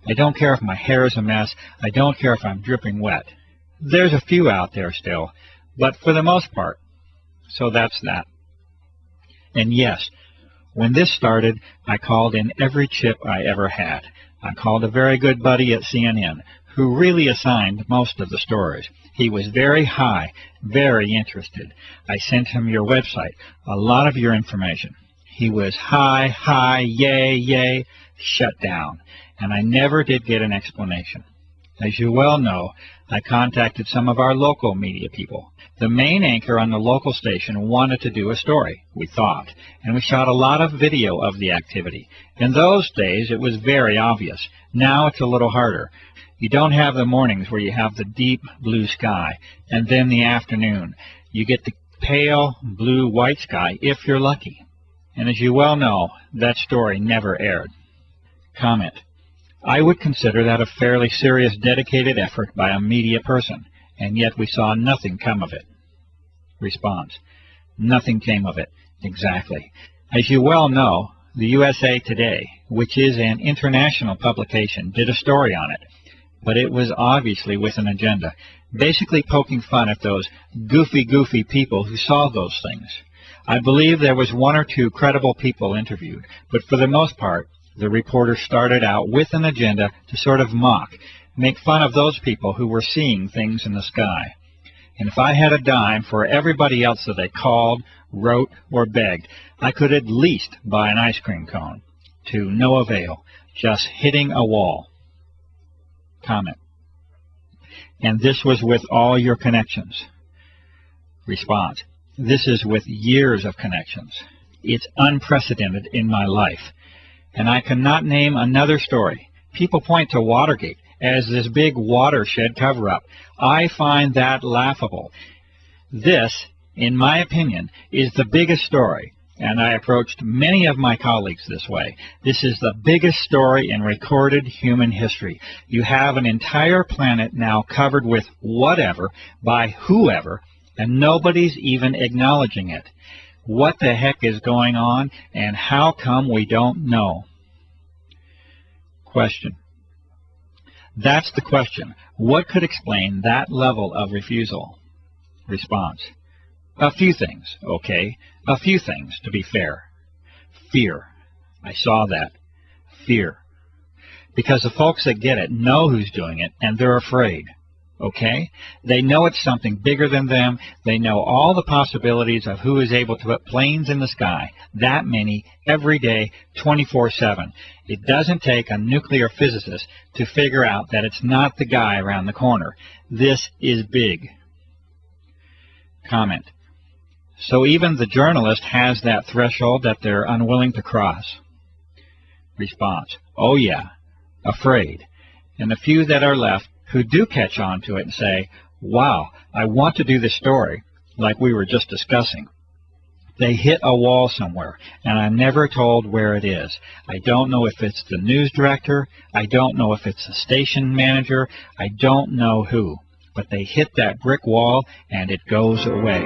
A: I don't care if my hair is a mess, I don't care if I'm dripping wet. There's a few out there still, but for the most part. So that's that. And yes, when this started, I called in every chip I ever had. I called a very good buddy at CNN, who really assigned most of the stories. He was very high, very interested. I sent him your website, a lot of your information. He was hi, yay, shut down. And I never did get an explanation. As you well know, I contacted some of our local media people. The main anchor on the local station wanted to do a story, we thought, and we shot a lot of video of the activity. In those days, it was very obvious. Now it's a little harder. You don't have the mornings where you have the deep blue sky, and then the afternoon. You get the pale blue-white sky if you're lucky. And as you well know, that story never aired. Comment. I would consider that a fairly serious, dedicated effort by a media person, and yet we saw nothing come of it. Response. Nothing came of it. Exactly. As you well know, the USA Today, which is an international publication, did a story on it, but it was obviously with an agenda, basically poking fun at those goofy people who saw those things. I believe there was one or two credible people interviewed, but for the most part, the reporter started out with an agenda to sort of mock, make fun of those people who were seeing things in the sky. And if I had a dime for everybody else that they called, wrote, or begged, I could at least buy an ice cream cone. To no avail, just hitting a wall. Comment. And this was with all your connections. Response. This is with years of connections. It's unprecedented in my life. And I cannot name another story. People point to Watergate as this big watershed cover-up. I find that laughable. This, in my opinion, is the biggest story, and I approached many of my colleagues this way. This is the biggest story in recorded human history. You have an entire planet now covered with whatever by whoever, and nobody's even acknowledging it. What the heck is going on, and how come we don't know? Question. That's the question. What could explain that level of refusal? Response. A few things, okay? A few things, to be fair. Fear. I saw that. Fear. Because the folks that get it know who's doing it, and they're afraid. Okay? They know it's something bigger than them. They know all the possibilities of who is able to put planes in the sky, that many, every day, 24/7. It doesn't take a nuclear physicist to figure out that it's not the guy around the corner. This is big. Comment. So even the journalist has that threshold that they're unwilling to cross. Response. Oh yeah, afraid. And the few that are left who do catch on to it and say, wow, I want to do this story, like we were just discussing. They hit a wall somewhere, and I'm never told where it is. I don't know if it's the news director, I don't know if it's the station manager, I don't know who, but they hit that brick wall and it goes away.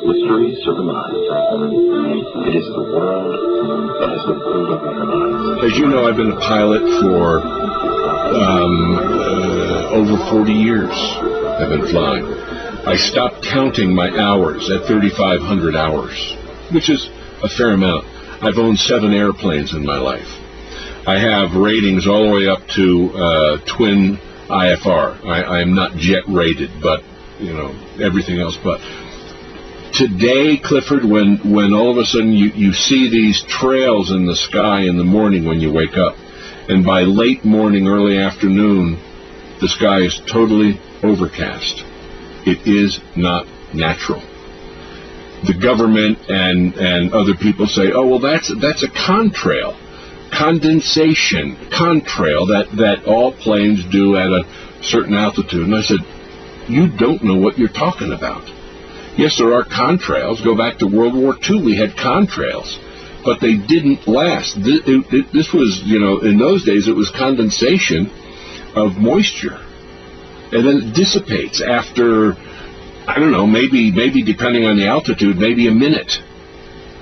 C: Mysteries of the Mind. It is the world that has been pulled over our eyes.
D: As you know, I've been a pilot for over 40 years. I've been flying. I stopped counting my hours at 3,500 hours, which is a fair amount. I've owned 7 airplanes in my life. I have ratings all the way up to twin IFR. I am not jet rated, but everything else but. Today, Clifford, when all of a sudden you see these trails in the sky in the morning when you wake up, and by late morning, early afternoon, the sky is totally overcast. It is not natural. The government and other people say, oh, well, that's a contrail, condensation, contrail that all planes do at a certain altitude. And I said, you don't know what you're talking about. Yes, there are contrails. Go back to World War II, we had contrails, but they didn't last. This was, in those days, it was condensation of moisture, and then it dissipates after, I don't know, maybe depending on the altitude, maybe a minute,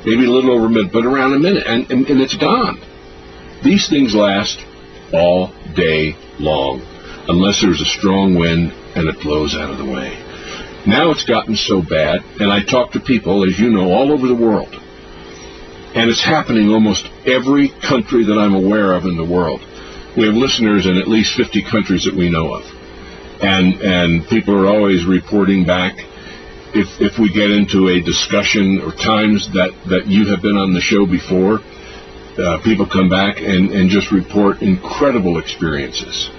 D: maybe a little over a minute, but around a minute, and it's gone. These things last all day long, unless there's a strong wind and it blows out of the way. Now it's gotten so bad, and I talk to people, as you know, all over the world, and it's happening almost every country that I'm aware of in the world. We have listeners in at least 50 countries that we know of. And people are always reporting back. If we get into a discussion or times that you have been on the show before, people come back and just report incredible experiences.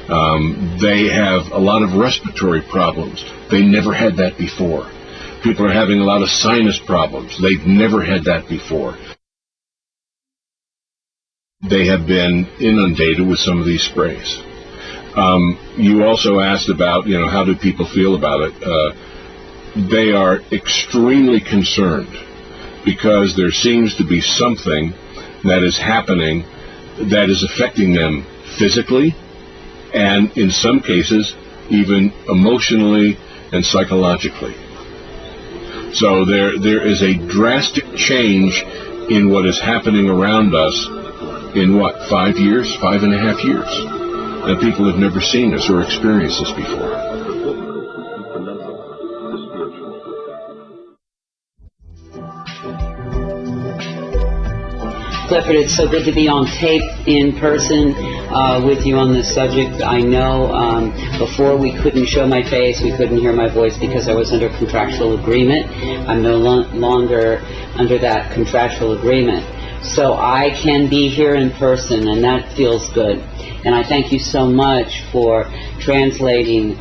D: They have a lot of respiratory problems. They never had that before. People are having a lot of sinus problems. They've never had that before. They have been inundated with some of these sprays. You also asked about, how do people feel about it? They are extremely concerned because there seems to be something that is happening that is affecting them physically and in some cases even emotionally and psychologically. So there is a drastic change in what is happening around us in 5 years, 5.5 years. And people have never seen this or experienced this before.
E: Clifford, it's so good to be on tape in person with you on this subject. I know before we couldn't show my face, we couldn't hear my voice because I was under contractual agreement. I'm no longer under that contractual agreement. So I can be here in person, and that feels good. And I thank you so much for translating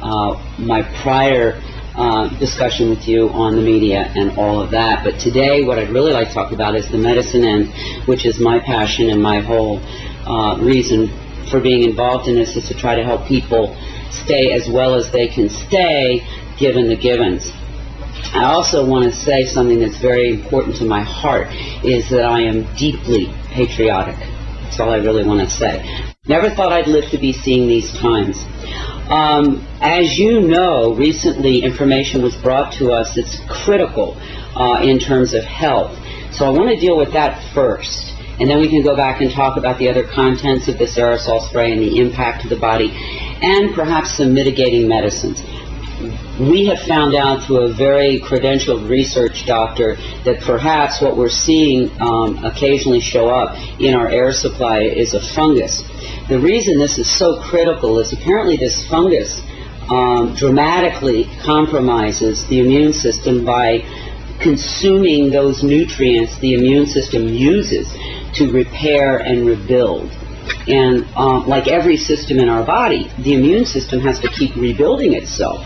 E: my prior discussion with you on the media and all of that. But today what I'd really like to talk about is the medicine end, which is my passion and my whole reason for being involved in this is to try to help people stay as well as they can stay given the givens. I also want to say something that's very important to my heart is that I am deeply patriotic. That's all I really want to say. Never thought I'd live to be seeing these times. As you know, recently information was brought to us that's critical in terms of health. So I want to deal with that first, and then we can go back and talk about the other contents of this aerosol spray and the impact to the body, and perhaps some mitigating medicines. We have found out through a very credentialed research doctor that perhaps what we're seeing occasionally show up in our air supply is a fungus. The reason this is so critical is apparently this fungus dramatically compromises the immune system by consuming those nutrients the immune system uses to repair and rebuild. And like every system in our body, the immune system has to keep rebuilding itself.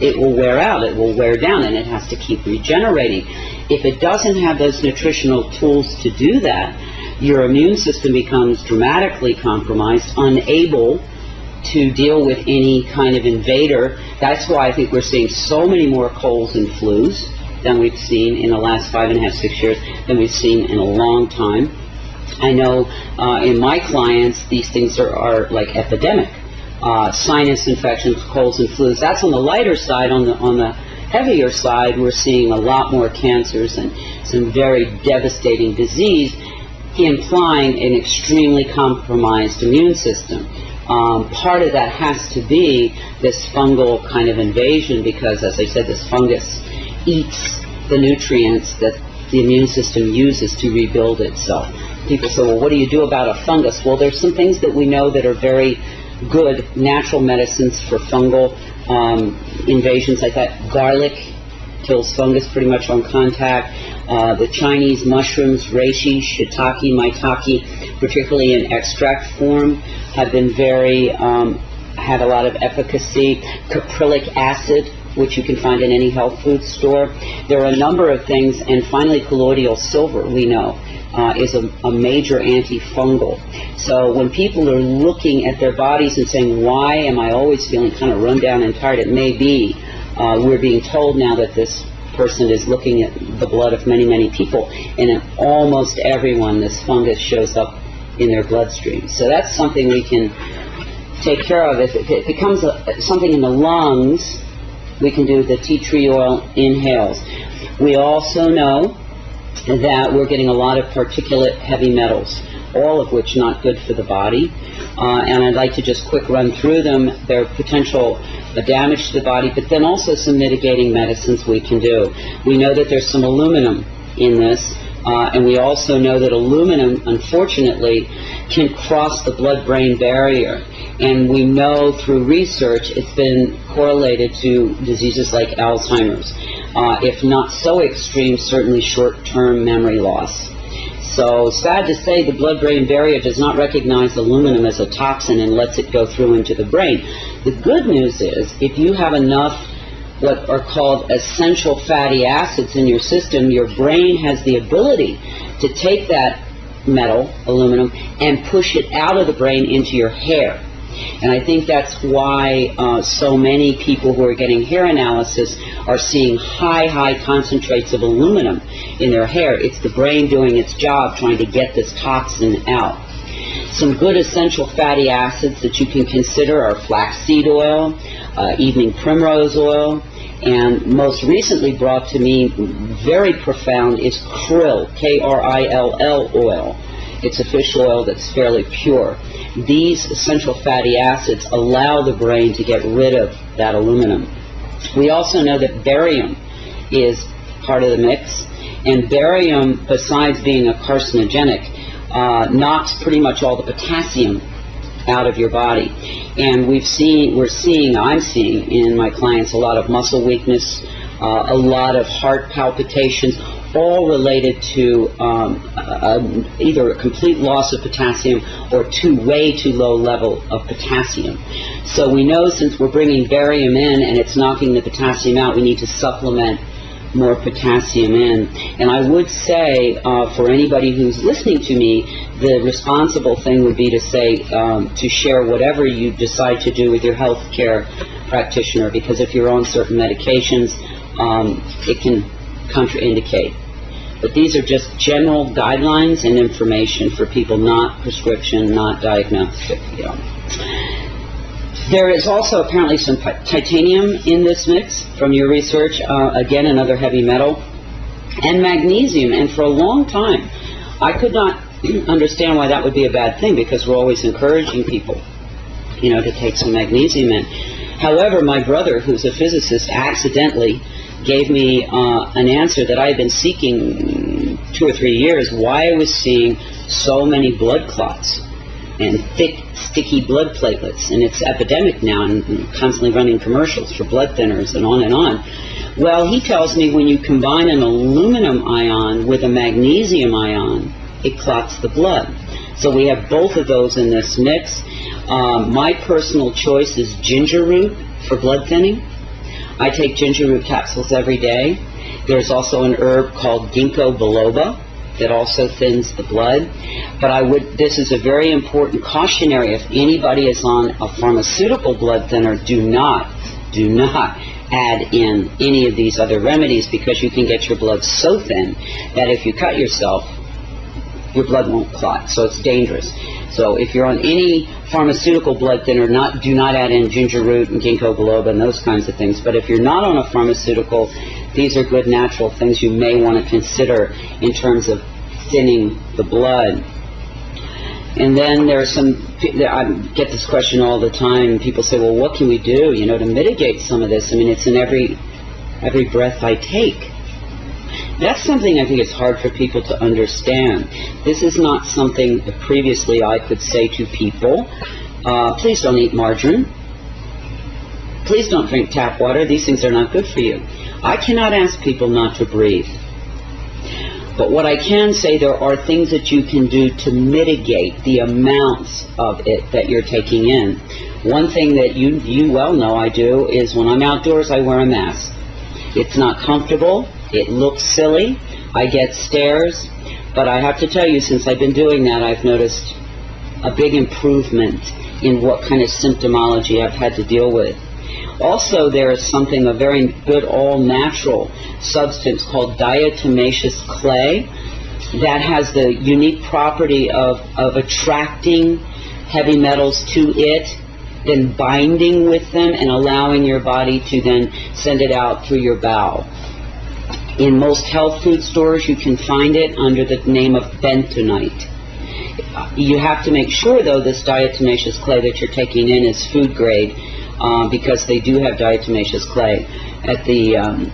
E: It will wear out, it will wear down, and it has to keep regenerating. If it doesn't have those nutritional tools to do that, your immune system becomes dramatically compromised, unable to deal with any kind of invader. That's why I think we're seeing so many more colds and flus than we've seen in the last 5.5, 6 years, than we've seen in a long time. I know in my clients, these things are like epidemic. Sinus infections, colds and flus. That's on the lighter side. On the heavier side, we're seeing a lot more cancers and some very devastating disease, implying an extremely compromised immune system. Part of that has to be this fungal kind of invasion because, as I said, this fungus eats the nutrients that the immune system uses to rebuild itself. People say, well, what do you do about a fungus? Well, there's some things that we know that are very good natural medicines for fungal invasions like that. Garlic kills fungus pretty much on contact. The Chinese mushrooms, reishi, shiitake, maitake, particularly in extract form, have been had a lot of efficacy. Caprylic acid, which you can find in any health food store. There are a number of things, and finally colloidal silver, we know, is a major antifungal. So when people are looking at their bodies and saying, why am I always feeling kind of run down and tired, it may be we're being told now that this person is looking at the blood of many, many people, and in almost everyone this fungus shows up in their bloodstream. So that's something we can take care of. If it becomes something in the lungs, we can do the tea tree oil inhales. We also know that we're getting a lot of particulate heavy metals, all of which not good for the body. And I'd like to just quick run through them. Their potential damage to the body, but then also some mitigating medicines we can do. We know that there's some aluminum in this, And we also know that aluminum, unfortunately, can cross the blood-brain barrier. And we know through research it's been correlated to diseases like Alzheimer's. If not so extreme, certainly short-term memory loss. So, sad to say, the blood-brain barrier does not recognize aluminum as a toxin and lets it go through into the brain. The good news is, if you have enough what are called essential fatty acids in your system, your brain has the ability to take that metal, aluminum, and push it out of the brain into your hair. And I think that's why so many people who are getting hair analysis are seeing high concentrates of aluminum in their hair. It's the brain doing its job, trying to get this toxin out. Some good essential fatty acids that you can consider are flaxseed oil, evening primrose oil, and most recently brought to me very profound is krill, K-R-I-L-L oil. It's a fish oil that's fairly pure. These essential fatty acids allow the brain to get rid of that aluminum. We also know that barium is part of the mix, and barium, besides being a carcinogenic, knocks pretty much all the potassium out of your body. And I'm seeing in my clients a lot of muscle weakness, a lot of heart palpitations, all related to either a complete loss of potassium or way too low level of potassium. So we know, since we're bringing barium in and it's knocking the potassium out, we need to supplement more potassium in. And I would say, for anybody who's listening to me, the responsible thing would be to say, to share whatever you decide to do with your health care practitioner, because if you're on certain medications, it can contraindicate. But these are just general guidelines and information for people, not prescription, not diagnostic. There is also apparently some titanium in this mix from your research, again, another heavy metal, and magnesium. And for a long time, I could not understand why that would be a bad thing, because we're always encouraging people, to take some magnesium in. However, my brother, who's a physicist, accidentally gave me an answer that I had been seeking 2 or 3 years, why I was seeing so many blood clots and thick, sticky blood platelets. And it's epidemic now, and constantly running commercials for blood thinners and on and on. Well, he tells me when you combine an aluminum ion with a magnesium ion, it clots the blood. So we have both of those in this mix. My personal choice is ginger root for blood thinning. I take ginger root capsules every day. There's also an herb called ginkgo biloba that also thins the blood. But this is a very important cautionary. If anybody is on a pharmaceutical blood thinner, do not add in any of these other remedies, because you can get your blood so thin that if you cut yourself, your blood won't clot. So it's dangerous. So if you're on any pharmaceutical blood thinner, do not add in ginger root and ginkgo biloba and those kinds of things. But if you're not on a pharmaceutical, these are good natural things you may want to consider in terms of thinning the blood. And then there are I get this question all the time. People say, well, what can we do, to mitigate some of this? I mean, it's in every breath I take. That's something I think is hard for people to understand. This is not something that previously I could say to people, please don't eat margarine. Please don't drink tap water. These things are not good for you. I cannot ask people not to breathe. But what I can say, there are things that you can do to mitigate the amounts of it that you're taking in. One thing that you well know I do is when I'm outdoors, I wear a mask. It's not comfortable. It looks silly. I get stares. But I have to tell you, since I've been doing that, I've noticed a big improvement in what kind of symptomology I've had to deal with. Also, there is a very good all-natural substance called diatomaceous clay that has the unique property of attracting heavy metals to it, then binding with them and allowing your body to then send it out through your bowel. In most health food stores, you can find it under the name of bentonite. You have to make sure, though, this diatomaceous clay that you're taking in is food grade, because they do have diatomaceous clay at the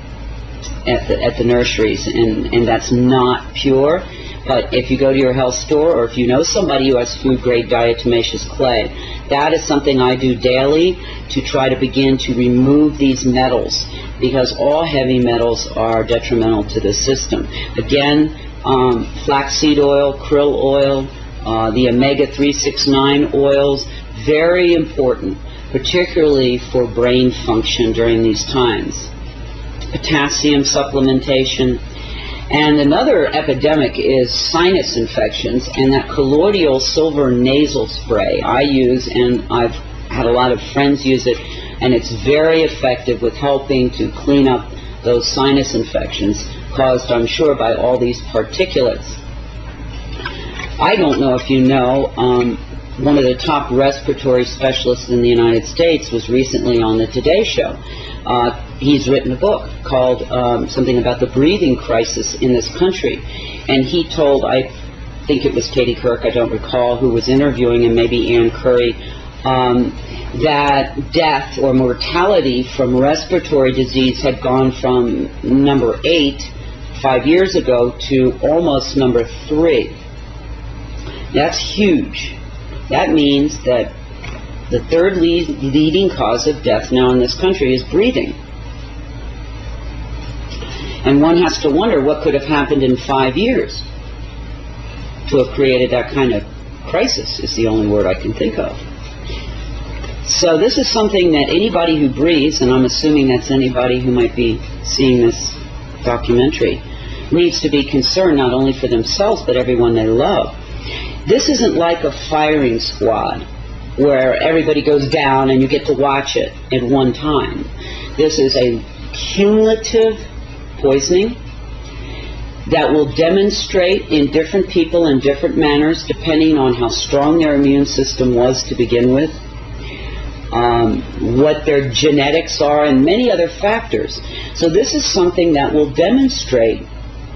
E: at the nurseries, and that's not pure. But if you go to your health store, or if you know somebody who has food-grade diatomaceous clay, that is something I do daily to try to begin to remove these metals, because all heavy metals are detrimental to the system. Again, flaxseed oil, krill oil, the omega-369 oils, very important, particularly for brain function during these times. Potassium supplementation. And another epidemic is sinus infections, and that colloidal silver nasal spray I use, and I've had a lot of friends use it, and it's very effective with helping to clean up those sinus infections caused, I'm sure, by all these particulates. I don't know if you know, one of the top respiratory specialists in the United States was recently on the Today Show. He's written a book called something about the breathing crisis in this country. And he told, I think it was Katie Kirk, I don't recall, who was interviewing him, maybe Ann Curry, that death or mortality from respiratory disease had gone from number 8 5 years ago to almost number 3. That's huge. That means that the third leading cause of death now in this country is breathing. And one has to wonder what could have happened in 5 years to have created that kind of crisis, is the only word I can think of. So this is something that anybody who breathes, and I'm assuming that's anybody who might be seeing this documentary, needs to be concerned not only for themselves but everyone they love. This isn't like a firing squad where everybody goes down and you get to watch it at one time. This is a cumulative poisoning that will demonstrate in different people in different manners depending on how strong their immune system was to begin with, what their genetics are, and many other factors. So this is something that will demonstrate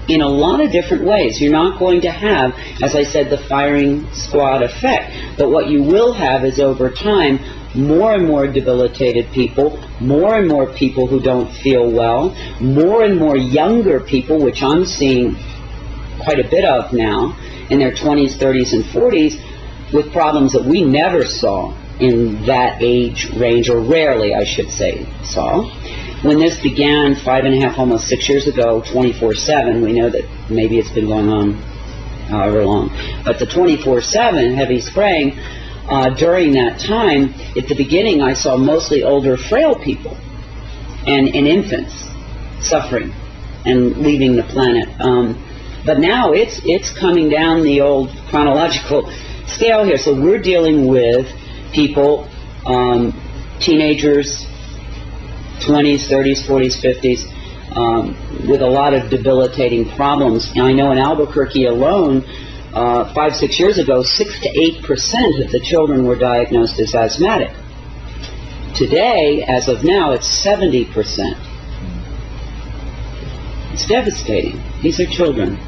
E: in a lot of different ways. You're not going to have, as I said, the firing squad effect, but what you will have is over time more and more debilitated people, more and more people who don't feel well, more and more younger people, which I'm seeing quite a bit of now, in their 20s, 30s, and 40s, with problems that we never saw in that age range, or rarely, I should say, saw. When this began 5.5, almost 6 years ago, 24/7, we know that maybe it's been going on however long, but the 24/7 heavy spraying, during that time, at the beginning, I saw mostly older, frail people and infants suffering and leaving the planet. But now it's coming down the old chronological scale here. So we're dealing with people, teenagers, 20s, 30s, 40s, 50s, with a lot of debilitating problems. And I know in Albuquerque alone, 5-6 years ago, 6 to 8% of the children were diagnosed as asthmatic. Today, as of now, it's 70%. It's devastating. These are children.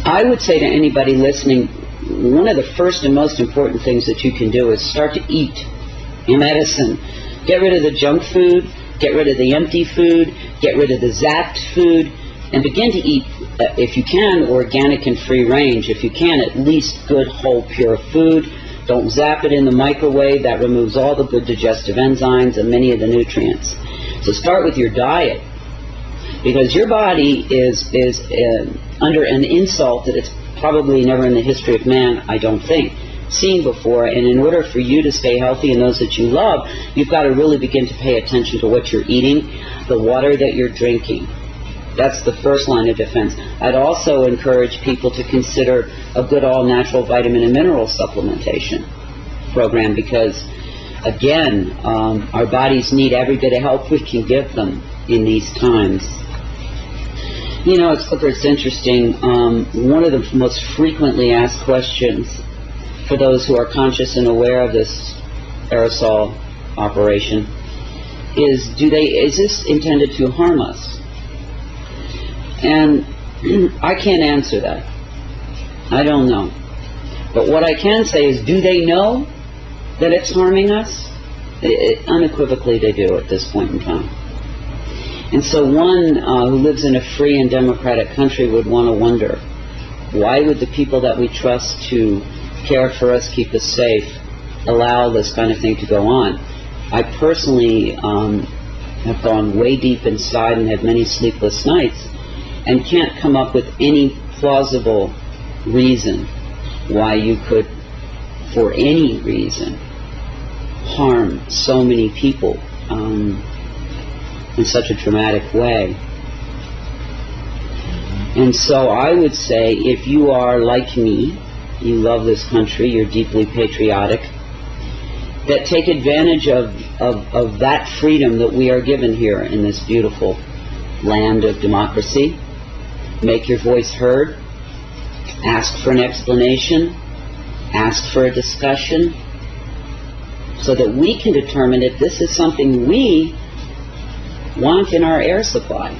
E: I would say to anybody listening, one of the first and most important things that you can do is start to eat your medicine. Get rid of the junk food, get rid of the empty food, get rid of the zapped food, and begin to eat, if you can, organic and free range. If you can, at least good, whole, pure food. Don't zap it in the microwave. That removes all the good digestive enzymes and many of the nutrients. So start with your diet, because your body is under an insult that it's probably never in the history of man, I don't think, seen before. And in order for you to stay healthy and those that you love, you've got to really begin to pay attention to what you're eating, the water that you're drinking. That's the first line of defense. I'd also encourage people to consider a good all-natural vitamin and mineral supplementation program, because, again, our bodies need every bit of help we can give them in these times. You know, it's interesting. One of the most frequently asked questions for those who are conscious and aware of this aerosol operation is this intended to harm us? And I can't answer that. I don't know. But what I can say is, do they know that it's harming us? Unequivocally they do at this point in time. And so one who lives in a free and democratic country would want to wonder, why would the people that we trust to care for us, keep us safe, allow this kind of thing to go on? I personally have gone way deep inside and had many sleepless nights and can't come up with any plausible reason why you could, for any reason, harm so many people in such a dramatic way. And so I would say, if you are like me, you love this country, you're deeply patriotic, that take advantage of that freedom that we are given here in this beautiful land of democracy. Make your voice heard, ask for an explanation, ask for a discussion, so that we can determine if this is something we want in our air supply.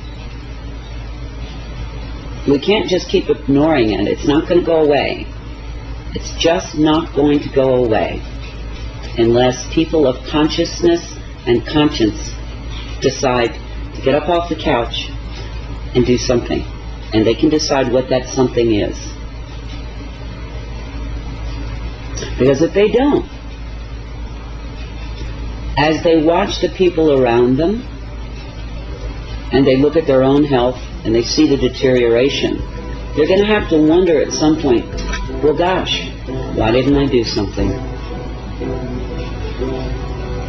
E: We can't just keep ignoring it. It's not going to go away. It's just not going to go away unless people of consciousness and conscience decide to get up off the couch and do something. And they can decide what that something is. Because if they don't, as they watch the people around them, and they look at their own health, and they see the deterioration, they're going to have to wonder at some point, well, gosh, why didn't I do something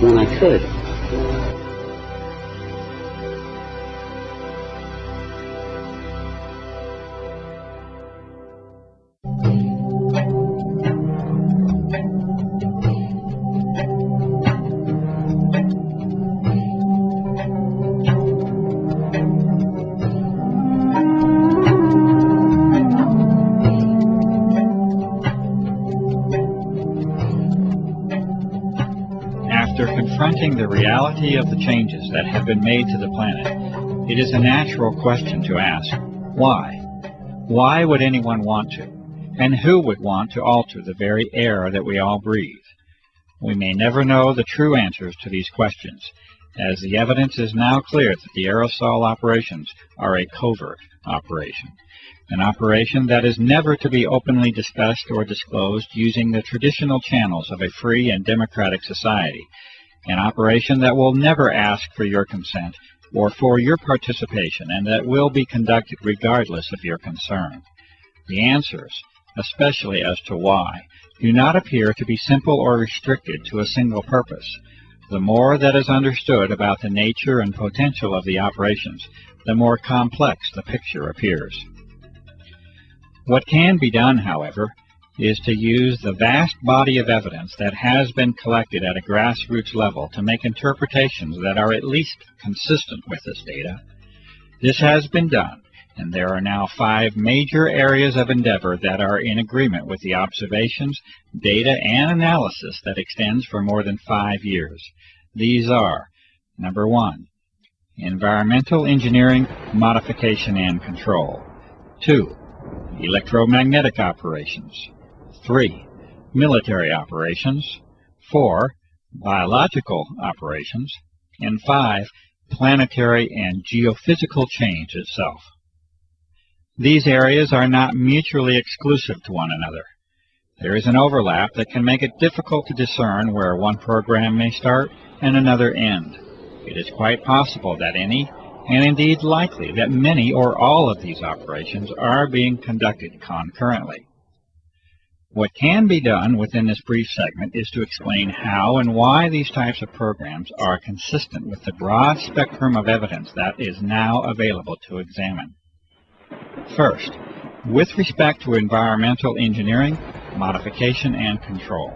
E: when I could?
A: Confronting the reality of the changes that have been made to the planet, it is a natural question to ask, why? Why would anyone want to? And who would want to alter the very air that we all breathe? We may never know the true answers to these questions, as the evidence is now clear that the aerosol operations are a covert operation, an operation that is never to be openly discussed or disclosed using the traditional channels of a free and democratic society, an operation that will never ask for your consent or for your participation, and that will be conducted regardless of your concern. The answers, especially as to why, do not appear to be simple or restricted to a single purpose. The more that is understood about the nature and potential of the operations, the more complex the picture appears. What can be done, however, is to use the vast body of evidence that has been collected at a grassroots level to make interpretations that are at least consistent with this data. This has been done, and there are now 5 major areas of endeavor that are in agreement with the observations, data, and analysis that extends for more than 5 years. These are, number 1, environmental engineering, modification, and control. 2, electromagnetic operations. 3, military operations. 4, biological operations. And 5, planetary and geophysical change itself. These areas are not mutually exclusive to one another. There is an overlap that can make it difficult to discern where one program may start and another end. It is quite possible that any, and indeed likely that many or all of these operations are being conducted concurrently. What can be done within this brief segment is to explain how and why these types of programs are consistent with the broad spectrum of evidence that is now available to examine. First, with respect to environmental engineering, modification, and control.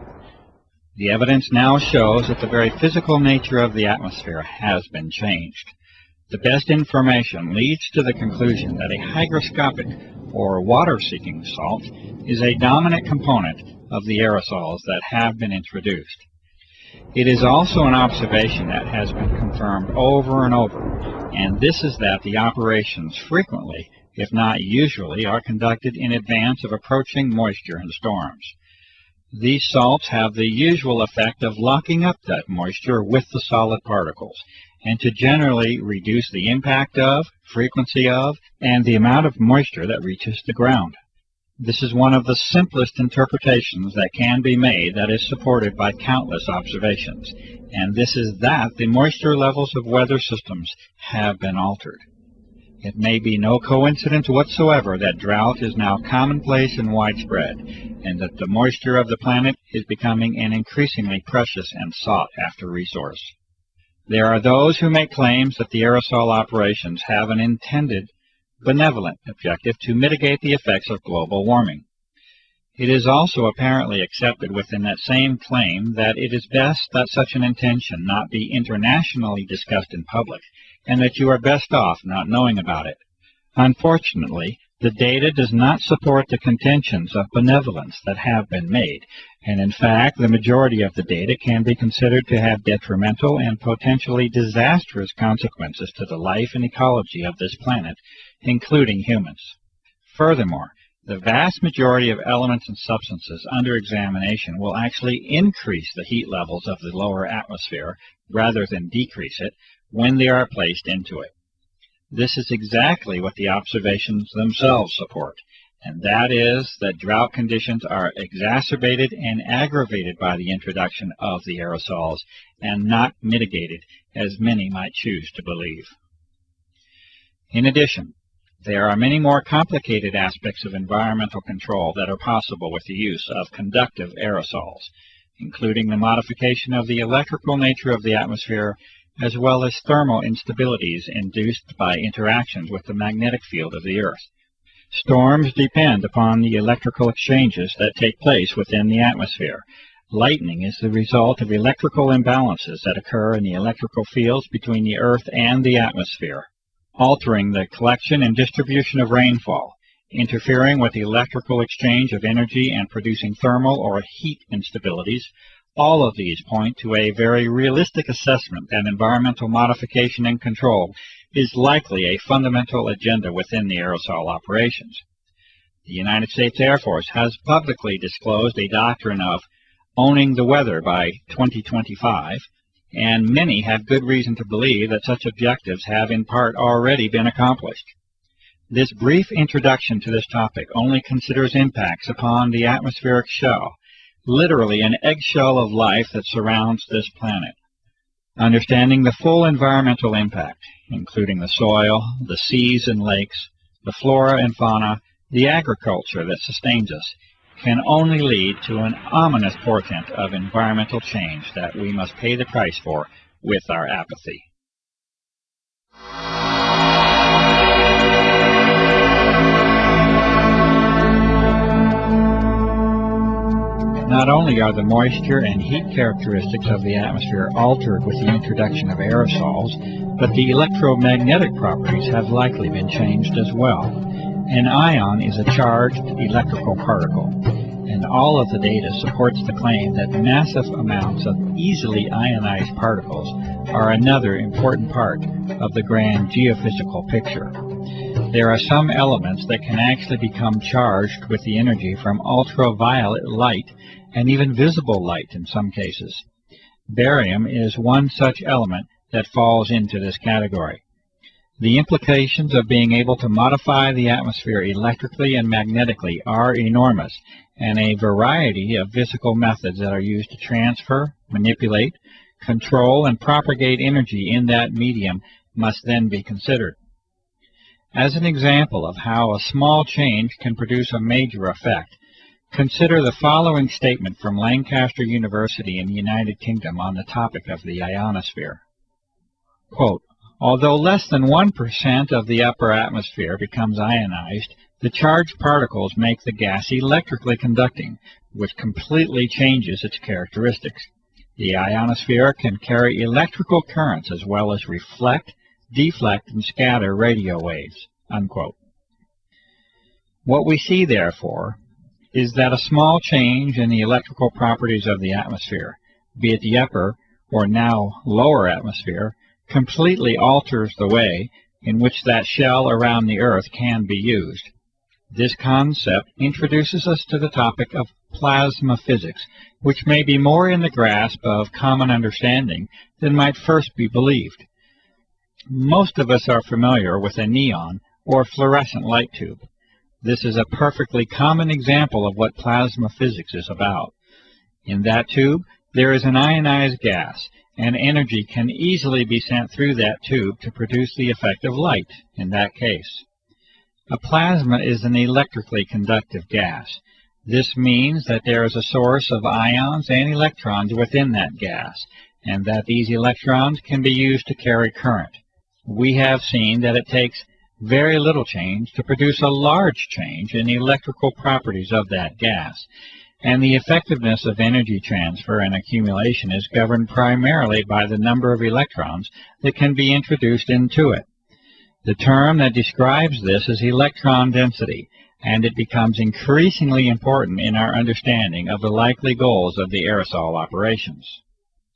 A: The evidence now shows that the very physical nature of the atmosphere has been changed. The best information leads to the conclusion that a hygroscopic or water-seeking salt is a dominant component of the aerosols that have been introduced. It is also an observation that has been confirmed over and over, and this is that the operations frequently, if not usually, are conducted in advance of approaching moisture and storms. These salts have the usual effect of locking up that moisture with the solid particles, and to generally reduce the impact of, frequency of, and the amount of moisture that reaches the ground. This is one of the simplest interpretations that can be made that is supported by countless observations, and this is that the moisture levels of weather systems have been altered. It may be no coincidence whatsoever that drought is now commonplace and widespread, and that the moisture of the planet is becoming an increasingly precious and sought-after resource. There are those who make claims that the aerosol operations have an intended benevolent objective to mitigate the effects of global warming. It is also apparently accepted within that same claim that it is best that such an intention not be internationally discussed in public, and that you are best off not knowing about it. Unfortunately, the data does not support the contentions of benevolence that have been made, and in fact, the majority of the data can be considered to have detrimental and potentially disastrous consequences to the life and ecology of this planet, including humans. Furthermore, the vast majority of elements and substances under examination will actually increase the heat levels of the lower atmosphere rather than decrease it when they are placed into it. This is exactly what the observations themselves support, and that is that drought conditions are exacerbated and aggravated by the introduction of the aerosols and not mitigated, as many might choose to believe. In addition, there are many more complicated aspects of environmental control that are possible with the use of conductive aerosols, including the modification of the electrical nature of the atmosphere, as well as thermal instabilities induced by interactions with the magnetic field of the Earth. Storms depend upon the electrical exchanges that take place within the atmosphere. Lightning is the result of electrical imbalances that occur in the electrical fields between the Earth and the atmosphere, altering the collection and distribution of rainfall, interfering with the electrical exchange of energy and producing thermal or heat instabilities. All of these point to a very realistic assessment that environmental modification and control is likely a fundamental agenda within the aerosol operations. The United States Air Force has publicly disclosed a doctrine of owning the weather by 2025, and many have good reason to believe that such objectives have in part already been accomplished. This brief introduction to this topic only considers impacts upon the atmospheric shell, literally an eggshell of life that surrounds this planet. Understanding the full environmental impact, including the soil, the seas and lakes, the flora and fauna, the agriculture that sustains us, can only lead to an ominous portent of environmental change that we must pay the price for with our apathy. Not only are the moisture and heat characteristics of the atmosphere altered with the introduction of aerosols, but the electromagnetic properties have likely been changed as well. An ion is a charged electrical particle, and all of the data supports the claim that massive amounts of easily ionized particles are another important part of the grand geophysical picture. There are some elements that can actually become charged with the energy from ultraviolet light and even visible light in some cases. Barium is one such element that falls into this category. The implications of being able to modify the atmosphere electrically and magnetically are enormous, and a variety of physical methods that are used to transfer, manipulate, control, and propagate energy in that medium must then be considered. As an example of how a small change can produce a major effect, consider the following statement from Lancaster University in the United Kingdom on the topic of the ionosphere. Quote, "Although less than 1% of the upper atmosphere becomes ionized, the charged particles make the gas electrically conducting, which completely changes its characteristics. The ionosphere can carry electrical currents as well as reflect, deflect, and scatter radio waves." Unquote. What we see, therefore, is that a small change in the electrical properties of the atmosphere, be it the upper or now lower atmosphere, completely alters the way in which that shell around the Earth can be used. This concept introduces us to the topic of plasma physics, which may be more in the grasp of common understanding than might first be believed. Most of us are familiar with a neon or fluorescent light tube. This is a perfectly common example of what plasma physics is about. In that tube, there is an ionized gas, and energy can easily be sent through that tube to produce the effect of light in that case. A plasma is an electrically conductive gas. This means that there is a source of ions and electrons within that gas, and that these electrons can be used to carry current. We have seen that it takes very little change to produce a large change in the electrical properties of that gas, and the effectiveness of energy transfer and accumulation is governed primarily by the number of electrons that can be introduced into it. The term that describes this is electron density, and it becomes increasingly important in our understanding of the likely goals of the aerosol operations.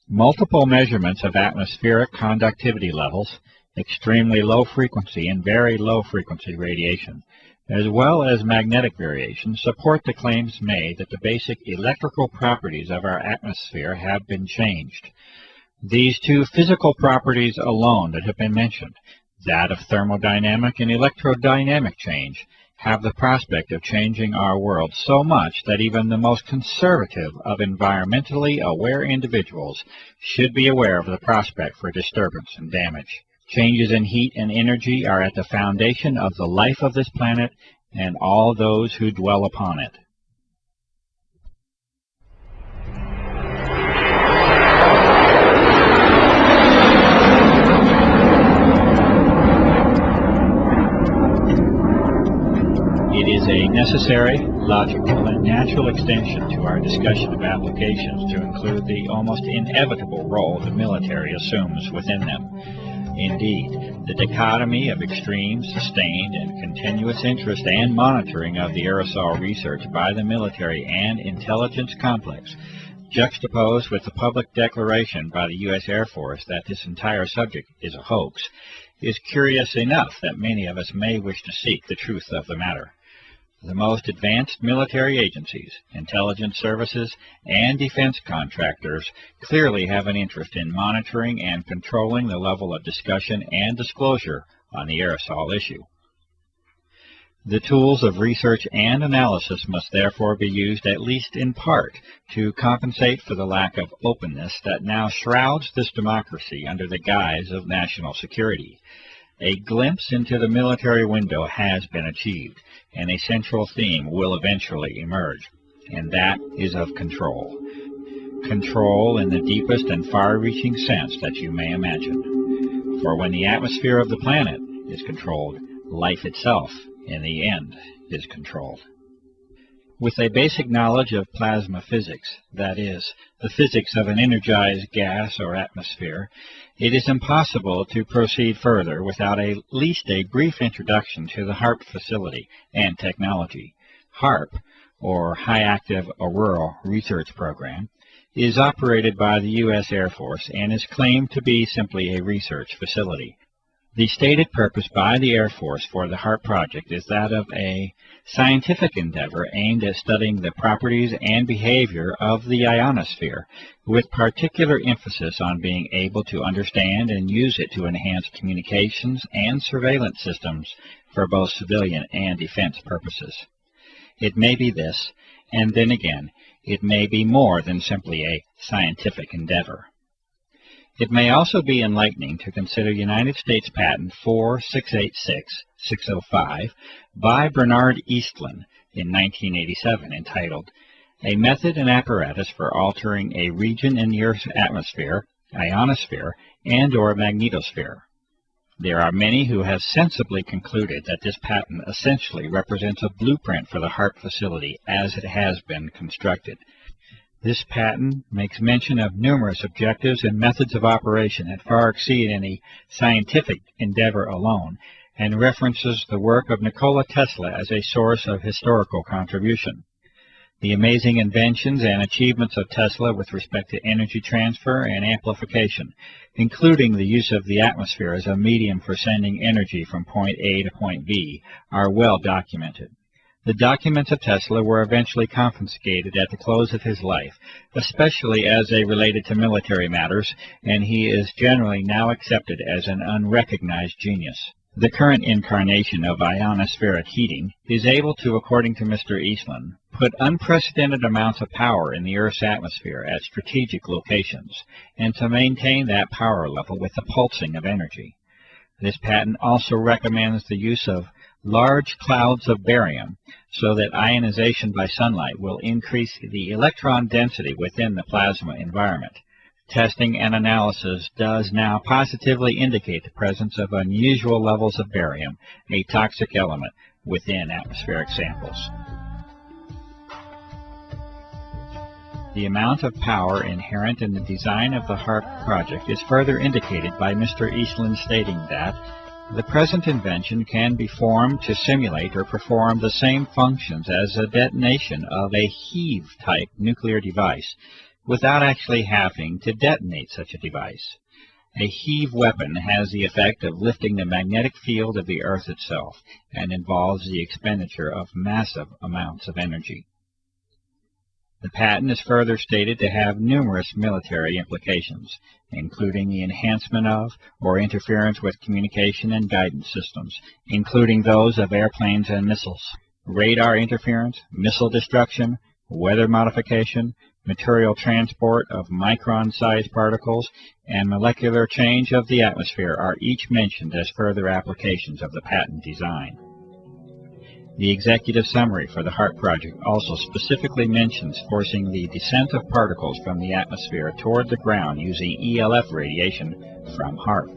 A: Multiple measurements of atmospheric conductivity levels, extremely low frequency and very low frequency radiation, as well as magnetic variation, support the claims made that the basic electrical properties of our atmosphere have been changed. These two physical properties alone that have been mentioned, that of thermodynamic and electrodynamic change, have the prospect of changing our world so much that even the most conservative of environmentally aware individuals should be aware of the prospect for disturbance and damage. Changes in heat and energy are at the foundation of the life of this planet and all those who dwell upon it. It is a necessary, logical, and natural extension to our discussion of applications to include the almost inevitable role the military assumes within them. Indeed, the dichotomy of extreme, sustained, and continuous interest and monitoring of the aerosol research by the military and intelligence complex, juxtaposed with the public declaration by the U.S. Air Force that this entire subject is a hoax, is curious enough that many of us may wish to seek the truth of the matter. The most advanced military agencies, intelligence services, and defense contractors clearly have an interest in monitoring and controlling the level of discussion and disclosure on the aerosol issue. The tools of research and analysis must therefore be used at least in part to compensate for the lack of openness that now shrouds this democracy under the guise of national security. A glimpse into the military window has been achieved, and a central theme will eventually emerge, and that is of control. Control in the deepest and far-reaching sense that you may imagine. For when the atmosphere of the planet is controlled, life itself, in the end, is controlled. With a basic knowledge of plasma physics, that is, the physics of an energized gas or atmosphere, it is impossible to proceed further without at least a brief introduction to the HARP facility and technology. HARP, or High Active Auroral Research Program, is operated by the U.S. Air Force and is claimed to be simply a research facility. The stated purpose by the Air Force for the HARP project is that of a scientific endeavor aimed at studying the properties and behavior of the ionosphere, with particular emphasis on being able to understand and use it to enhance communications and surveillance systems for both civilian and defense purposes. It may be this, and then again, it may be more than simply a scientific endeavor. It may also be enlightening to consider United States Patent 4686605 by Bernard Eastlund in 1987 entitled, A Method and Apparatus for Altering a Region in the Earth's Atmosphere, Ionosphere, and or Magnetosphere. There are many who have sensibly concluded that this patent essentially represents a blueprint for the HARP facility as it has been constructed. This patent makes mention of numerous objectives and methods of operation that far exceed any scientific endeavor alone, and references the work of Nikola Tesla as a source of historical contribution. The amazing inventions and achievements of Tesla with respect to energy transfer and amplification, including the use of the atmosphere as a medium for sending energy from point A to point B, are well documented. The documents of Tesla were eventually confiscated at the close of his life, especially as they related to military matters, and he is generally now accepted as an unrecognized genius. The current incarnation of ionospheric heating is able to, according to Mr. Eastland, put unprecedented amounts of power in the Earth's atmosphere at strategic locations, and to maintain that power level with the pulsing of energy. This patent also recommends the use of large clouds of barium so that ionization by sunlight will increase the electron density within the plasma environment. Testing and analysis does now positively indicate the presence of unusual levels of barium, a toxic element, within atmospheric samples. The amount of power inherent in the design of the HARP project is further indicated by Mr. Eastland stating that the present invention can be formed to simulate or perform the same functions as a detonation of a heave-type nuclear device, without actually having to detonate such a device. A heave weapon has the effect of lifting the magnetic field of the Earth itself, and involves the expenditure of massive amounts of energy. The patent is further stated to have numerous military implications, including the enhancement of or interference with communication and guidance systems, including those of airplanes and missiles, radar interference, missile destruction, weather modification, material transport of micron-sized particles, and molecular change of the atmosphere are each mentioned as further applications of the patent design. The executive summary for the HARP project also specifically mentions forcing the descent of particles from the atmosphere toward the ground using ELF radiation from HARP.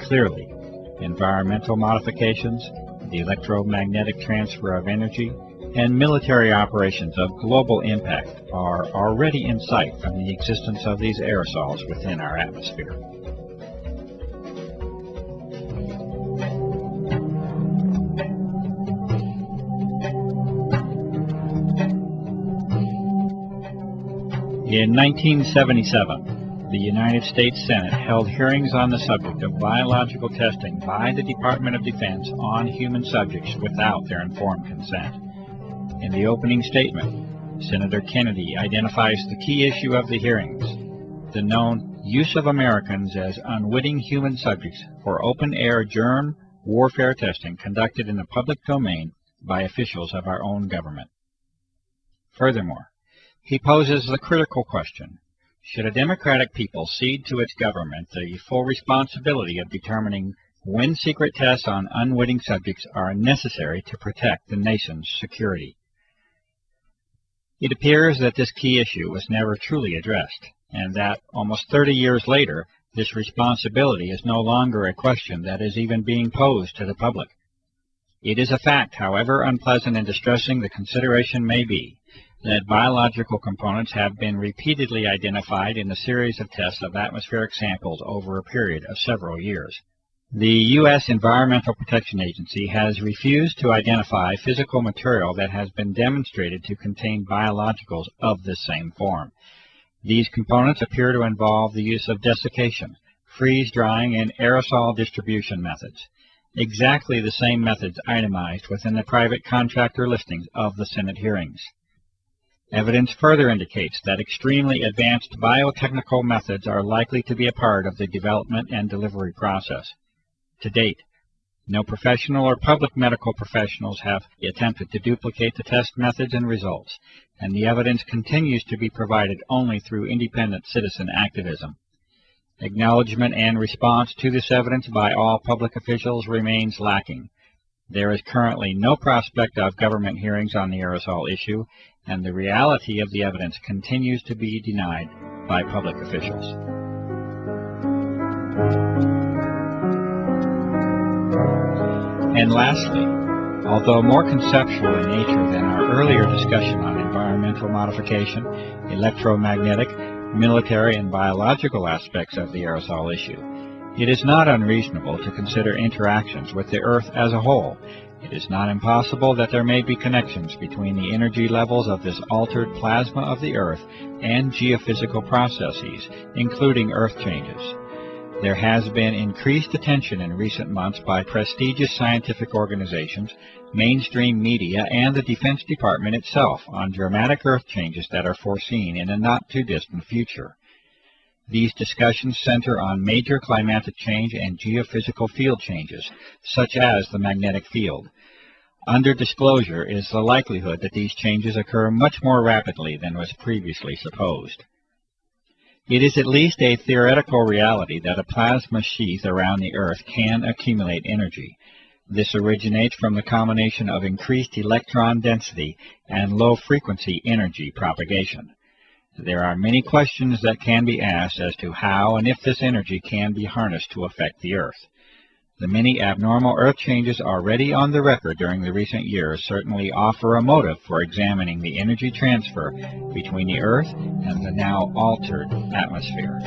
A: Clearly, environmental modifications, the electromagnetic transfer of energy, and military operations of global impact are already in sight from the existence of these aerosols within our atmosphere. In 1977, the United States Senate held hearings on the subject of biological testing by the Department of Defense on human subjects without their informed consent. In the opening statement, Senator Kennedy identifies the key issue of the hearings, the known use of Americans as unwitting human subjects for open-air germ warfare testing conducted in the public domain by officials of our own government. Furthermore, he poses the critical question, should a democratic people cede to its government the full responsibility of determining when secret tests on unwitting subjects are necessary to protect the nation's security? It appears that this key issue was never truly addressed, and that almost 30 years later, this responsibility is no longer a question that is even being posed to the public. It is a fact, however unpleasant and distressing the consideration may be, that biological components have been repeatedly identified in a series of tests of atmospheric samples over a period of several years. The U.S. Environmental Protection Agency has refused to identify physical material that has been demonstrated to contain biologicals of this same form. These components appear to involve the use of desiccation, freeze-drying, and aerosol distribution methods, exactly the same methods itemized within the private contractor listings of the Senate hearings. Evidence further indicates that extremely advanced biotechnical methods are likely to be a part of the development and delivery process. To date, no professional or public medical professionals have attempted to duplicate the test methods and results, and the evidence continues to be provided only through independent citizen activism. Acknowledgement and response to this evidence by all public officials remains lacking. There is currently no prospect of government hearings on the aerosol issue, and the reality of the evidence continues to be denied by public officials. And lastly, although more conceptual in nature than our earlier discussion on environmental modification, electromagnetic, military, and biological aspects of the aerosol issue, it is not unreasonable to consider interactions with the Earth as a whole. It is not impossible that there may be connections between the energy levels of this altered plasma of the Earth and geophysical processes, including Earth changes. There has been increased attention in recent months by prestigious scientific organizations, mainstream media, and the Defense Department itself on dramatic Earth changes that are foreseen in a not-too-distant future. These discussions center on major climatic change and geophysical field changes, such as the magnetic field. Under disclosure is the likelihood that these changes occur much more rapidly than was previously supposed. It is at least a theoretical reality that a plasma sheath around the Earth can accumulate energy. This originates from the combination of increased electron density and low-frequency energy propagation. There are many questions that can be asked as to how and if this energy can be harnessed to affect the Earth. The many abnormal Earth changes already on the record during the recent years certainly offer a motive for examining the energy transfer between the Earth and the now altered atmosphere.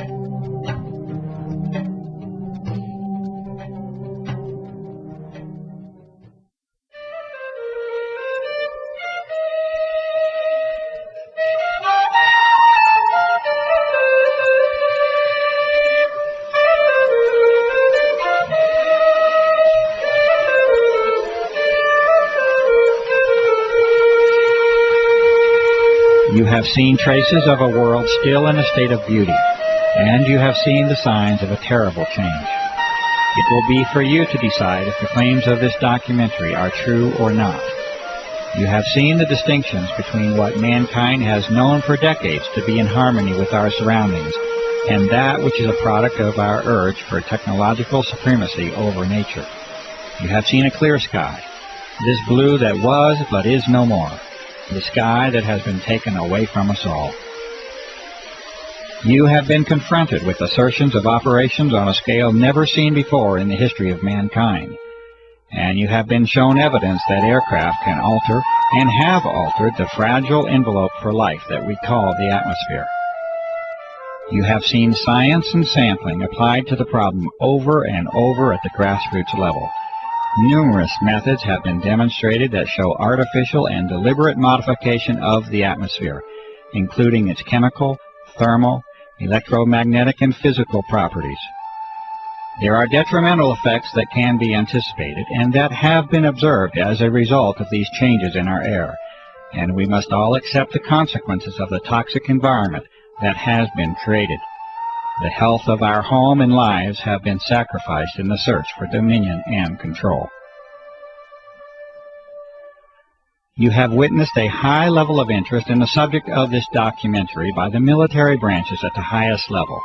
A: You have seen traces of a world still in a state of beauty, and you have seen the signs of a terrible change. It will be for you to decide if the claims of this documentary are true or not. You have seen the distinctions between what mankind has known for decades to be in harmony with our surroundings, and that which is a product of our urge for technological supremacy over nature. You have seen a clear sky, this blue that was but is no more. The sky that has been taken away from us all. You have been confronted with assertions of operations on a scale never seen before in the history of mankind, and you have been shown evidence that aircraft can alter and have altered the fragile envelope for life that we call the atmosphere. You have seen science and sampling applied to the problem over and over at the grassroots level. Numerous methods have been demonstrated that show artificial and deliberate modification of the atmosphere, including its chemical, thermal, electromagnetic, and physical properties. There are detrimental effects that can be anticipated and that have been observed as a result of these changes in our air, and we must all accept the consequences of the toxic environment that has been created. The health of our home and lives have been sacrificed in the search for dominion and control. You have witnessed a high level of interest in the subject of this documentary by the military branches at the highest level,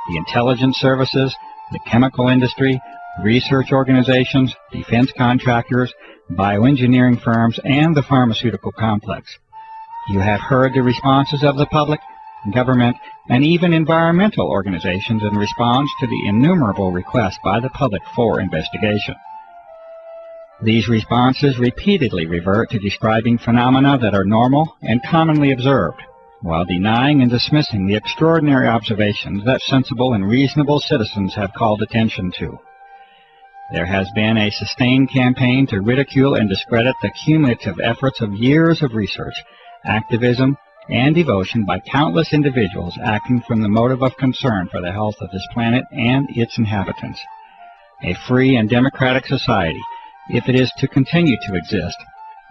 A: the intelligence services, the chemical industry, research organizations, defense contractors, bioengineering firms, and the pharmaceutical complex. You have heard the responses of the public, government, and even environmental organizations in response to the innumerable requests by the public for investigation. These responses repeatedly revert to describing phenomena that are normal and commonly observed, while denying and dismissing the extraordinary observations that sensible and reasonable citizens have called attention to. There has been a sustained campaign to ridicule and discredit the cumulative efforts of years of research, activism, and devotion by countless individuals acting from the motive of concern for the health of this planet and its inhabitants. A free and democratic society, if it is to continue to exist,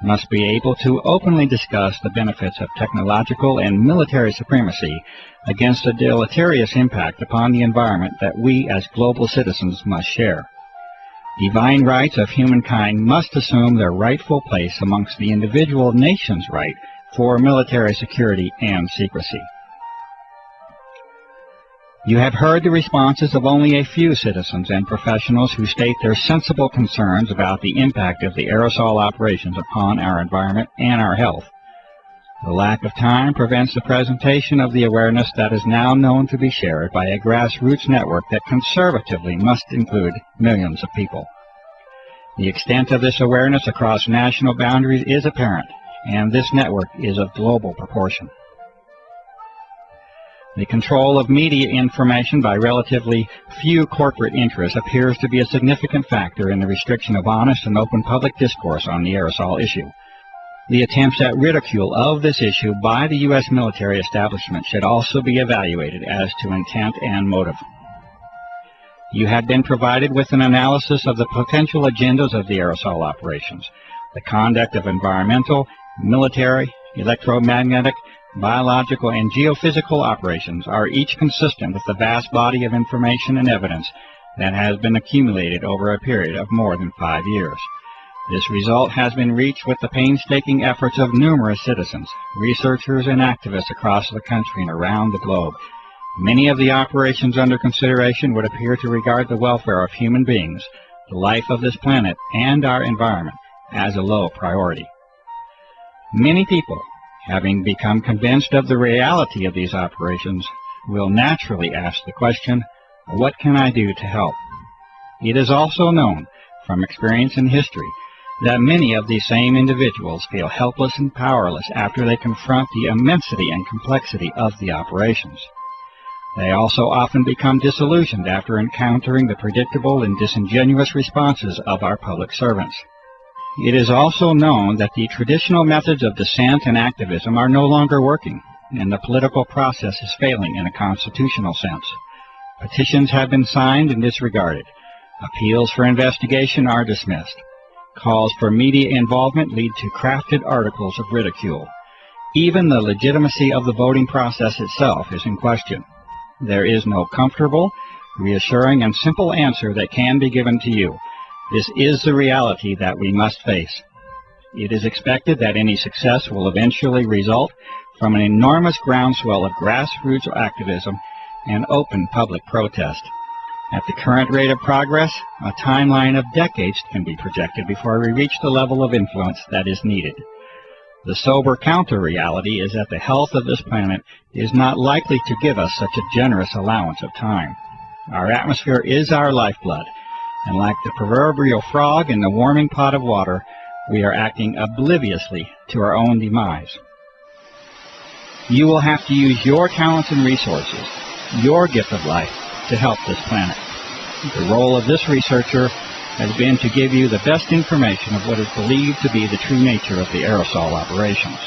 A: must be able to openly discuss the benefits of technological and military supremacy against a deleterious impact upon the environment that we as global citizens must share. Divine rights of humankind must assume their rightful place amongst the individual nation's right for military security and secrecy. You have heard the responses of only a few citizens and professionals who state their sensible concerns about the impact of the aerosol operations upon our environment and our health. The lack of time prevents the presentation of the awareness that is now known to be shared by a grassroots network that conservatively must include millions of people. The extent of this awareness across national boundaries is apparent, and this network is of global proportion. The control of media information by relatively few corporate interests appears to be a significant factor in the restriction of honest and open public discourse on the aerosol issue. The attempts at ridicule of this issue by the U.S. military establishment should also be evaluated as to intent and motive. You had been provided with an analysis of the potential agendas of the aerosol operations. The conduct of environmental, military, electromagnetic, biological, and geophysical operations are each consistent with the vast body of information and evidence that has been accumulated over a period of more than 5 years. This result has been reached with the painstaking efforts of numerous citizens, researchers, and activists across the country and around the globe. Many of the operations under consideration would appear to regard the welfare of human beings, the life of this planet, and our environment as a low priority. Many people, having become convinced of the reality of these operations, will naturally ask the question, what can I do to help? It is also known from experience in history that many of these same individuals feel helpless and powerless after they confront the immensity and complexity of the operations. They also often become disillusioned after encountering the predictable and disingenuous responses of our public servants. It is also known that the traditional methods of dissent and activism are no longer working, and the political process is failing in a constitutional sense. Petitions have been signed and disregarded. Appeals for investigation are dismissed. Calls for media involvement lead to crafted articles of ridicule. Even the legitimacy of the voting process itself is in question. There is no comfortable, reassuring, and simple answer that can be given to you. This is the reality that we must face. It is expected that any success will eventually result from an enormous groundswell of grassroots activism and open public protest. At the current rate of progress, a timeline of decades can be projected before we reach the level of influence that is needed. The sober counter-reality is that the health of this planet is not likely to give us such a generous allowance of time. Our atmosphere is our lifeblood, and like the proverbial frog in the warming pot of water, we are acting obliviously to our own demise. You will have to use your talents and resources, your gift of life, to help this planet. The role of this researcher has been to give you the best information of what is believed to be the true nature of the aerosol operations.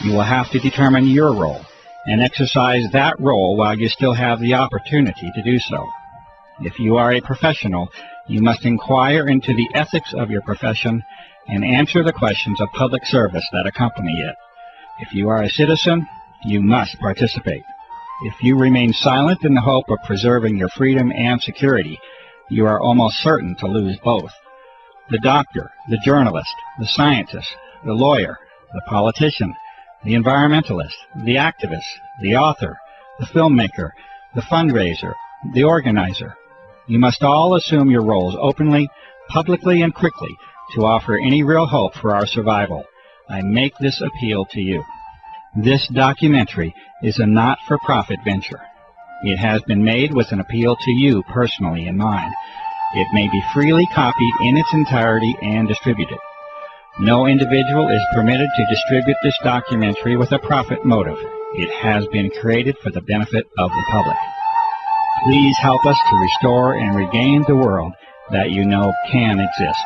A: You will have to determine your role and exercise that role while you still have the opportunity to do so. If you are a professional, you must inquire into the ethics of your profession and answer the questions of public service that accompany it. If you are a citizen, you must participate. If you remain silent in the hope of preserving your freedom and security, you are almost certain to lose both. The doctor, the journalist, the scientist, the lawyer, the politician, the environmentalist, the activist, the author, the filmmaker, the fundraiser, the organizer. You must all assume your roles openly, publicly, and quickly to offer any real hope for our survival. I make this appeal to you. This documentary is a not-for-profit venture. It has been made with an appeal to you personally in mind. It may be freely copied in its entirety and distributed. No individual is permitted to distribute this documentary with a profit motive. It has been created for the benefit of the public. Please help us to restore and regain the world that you know can exist.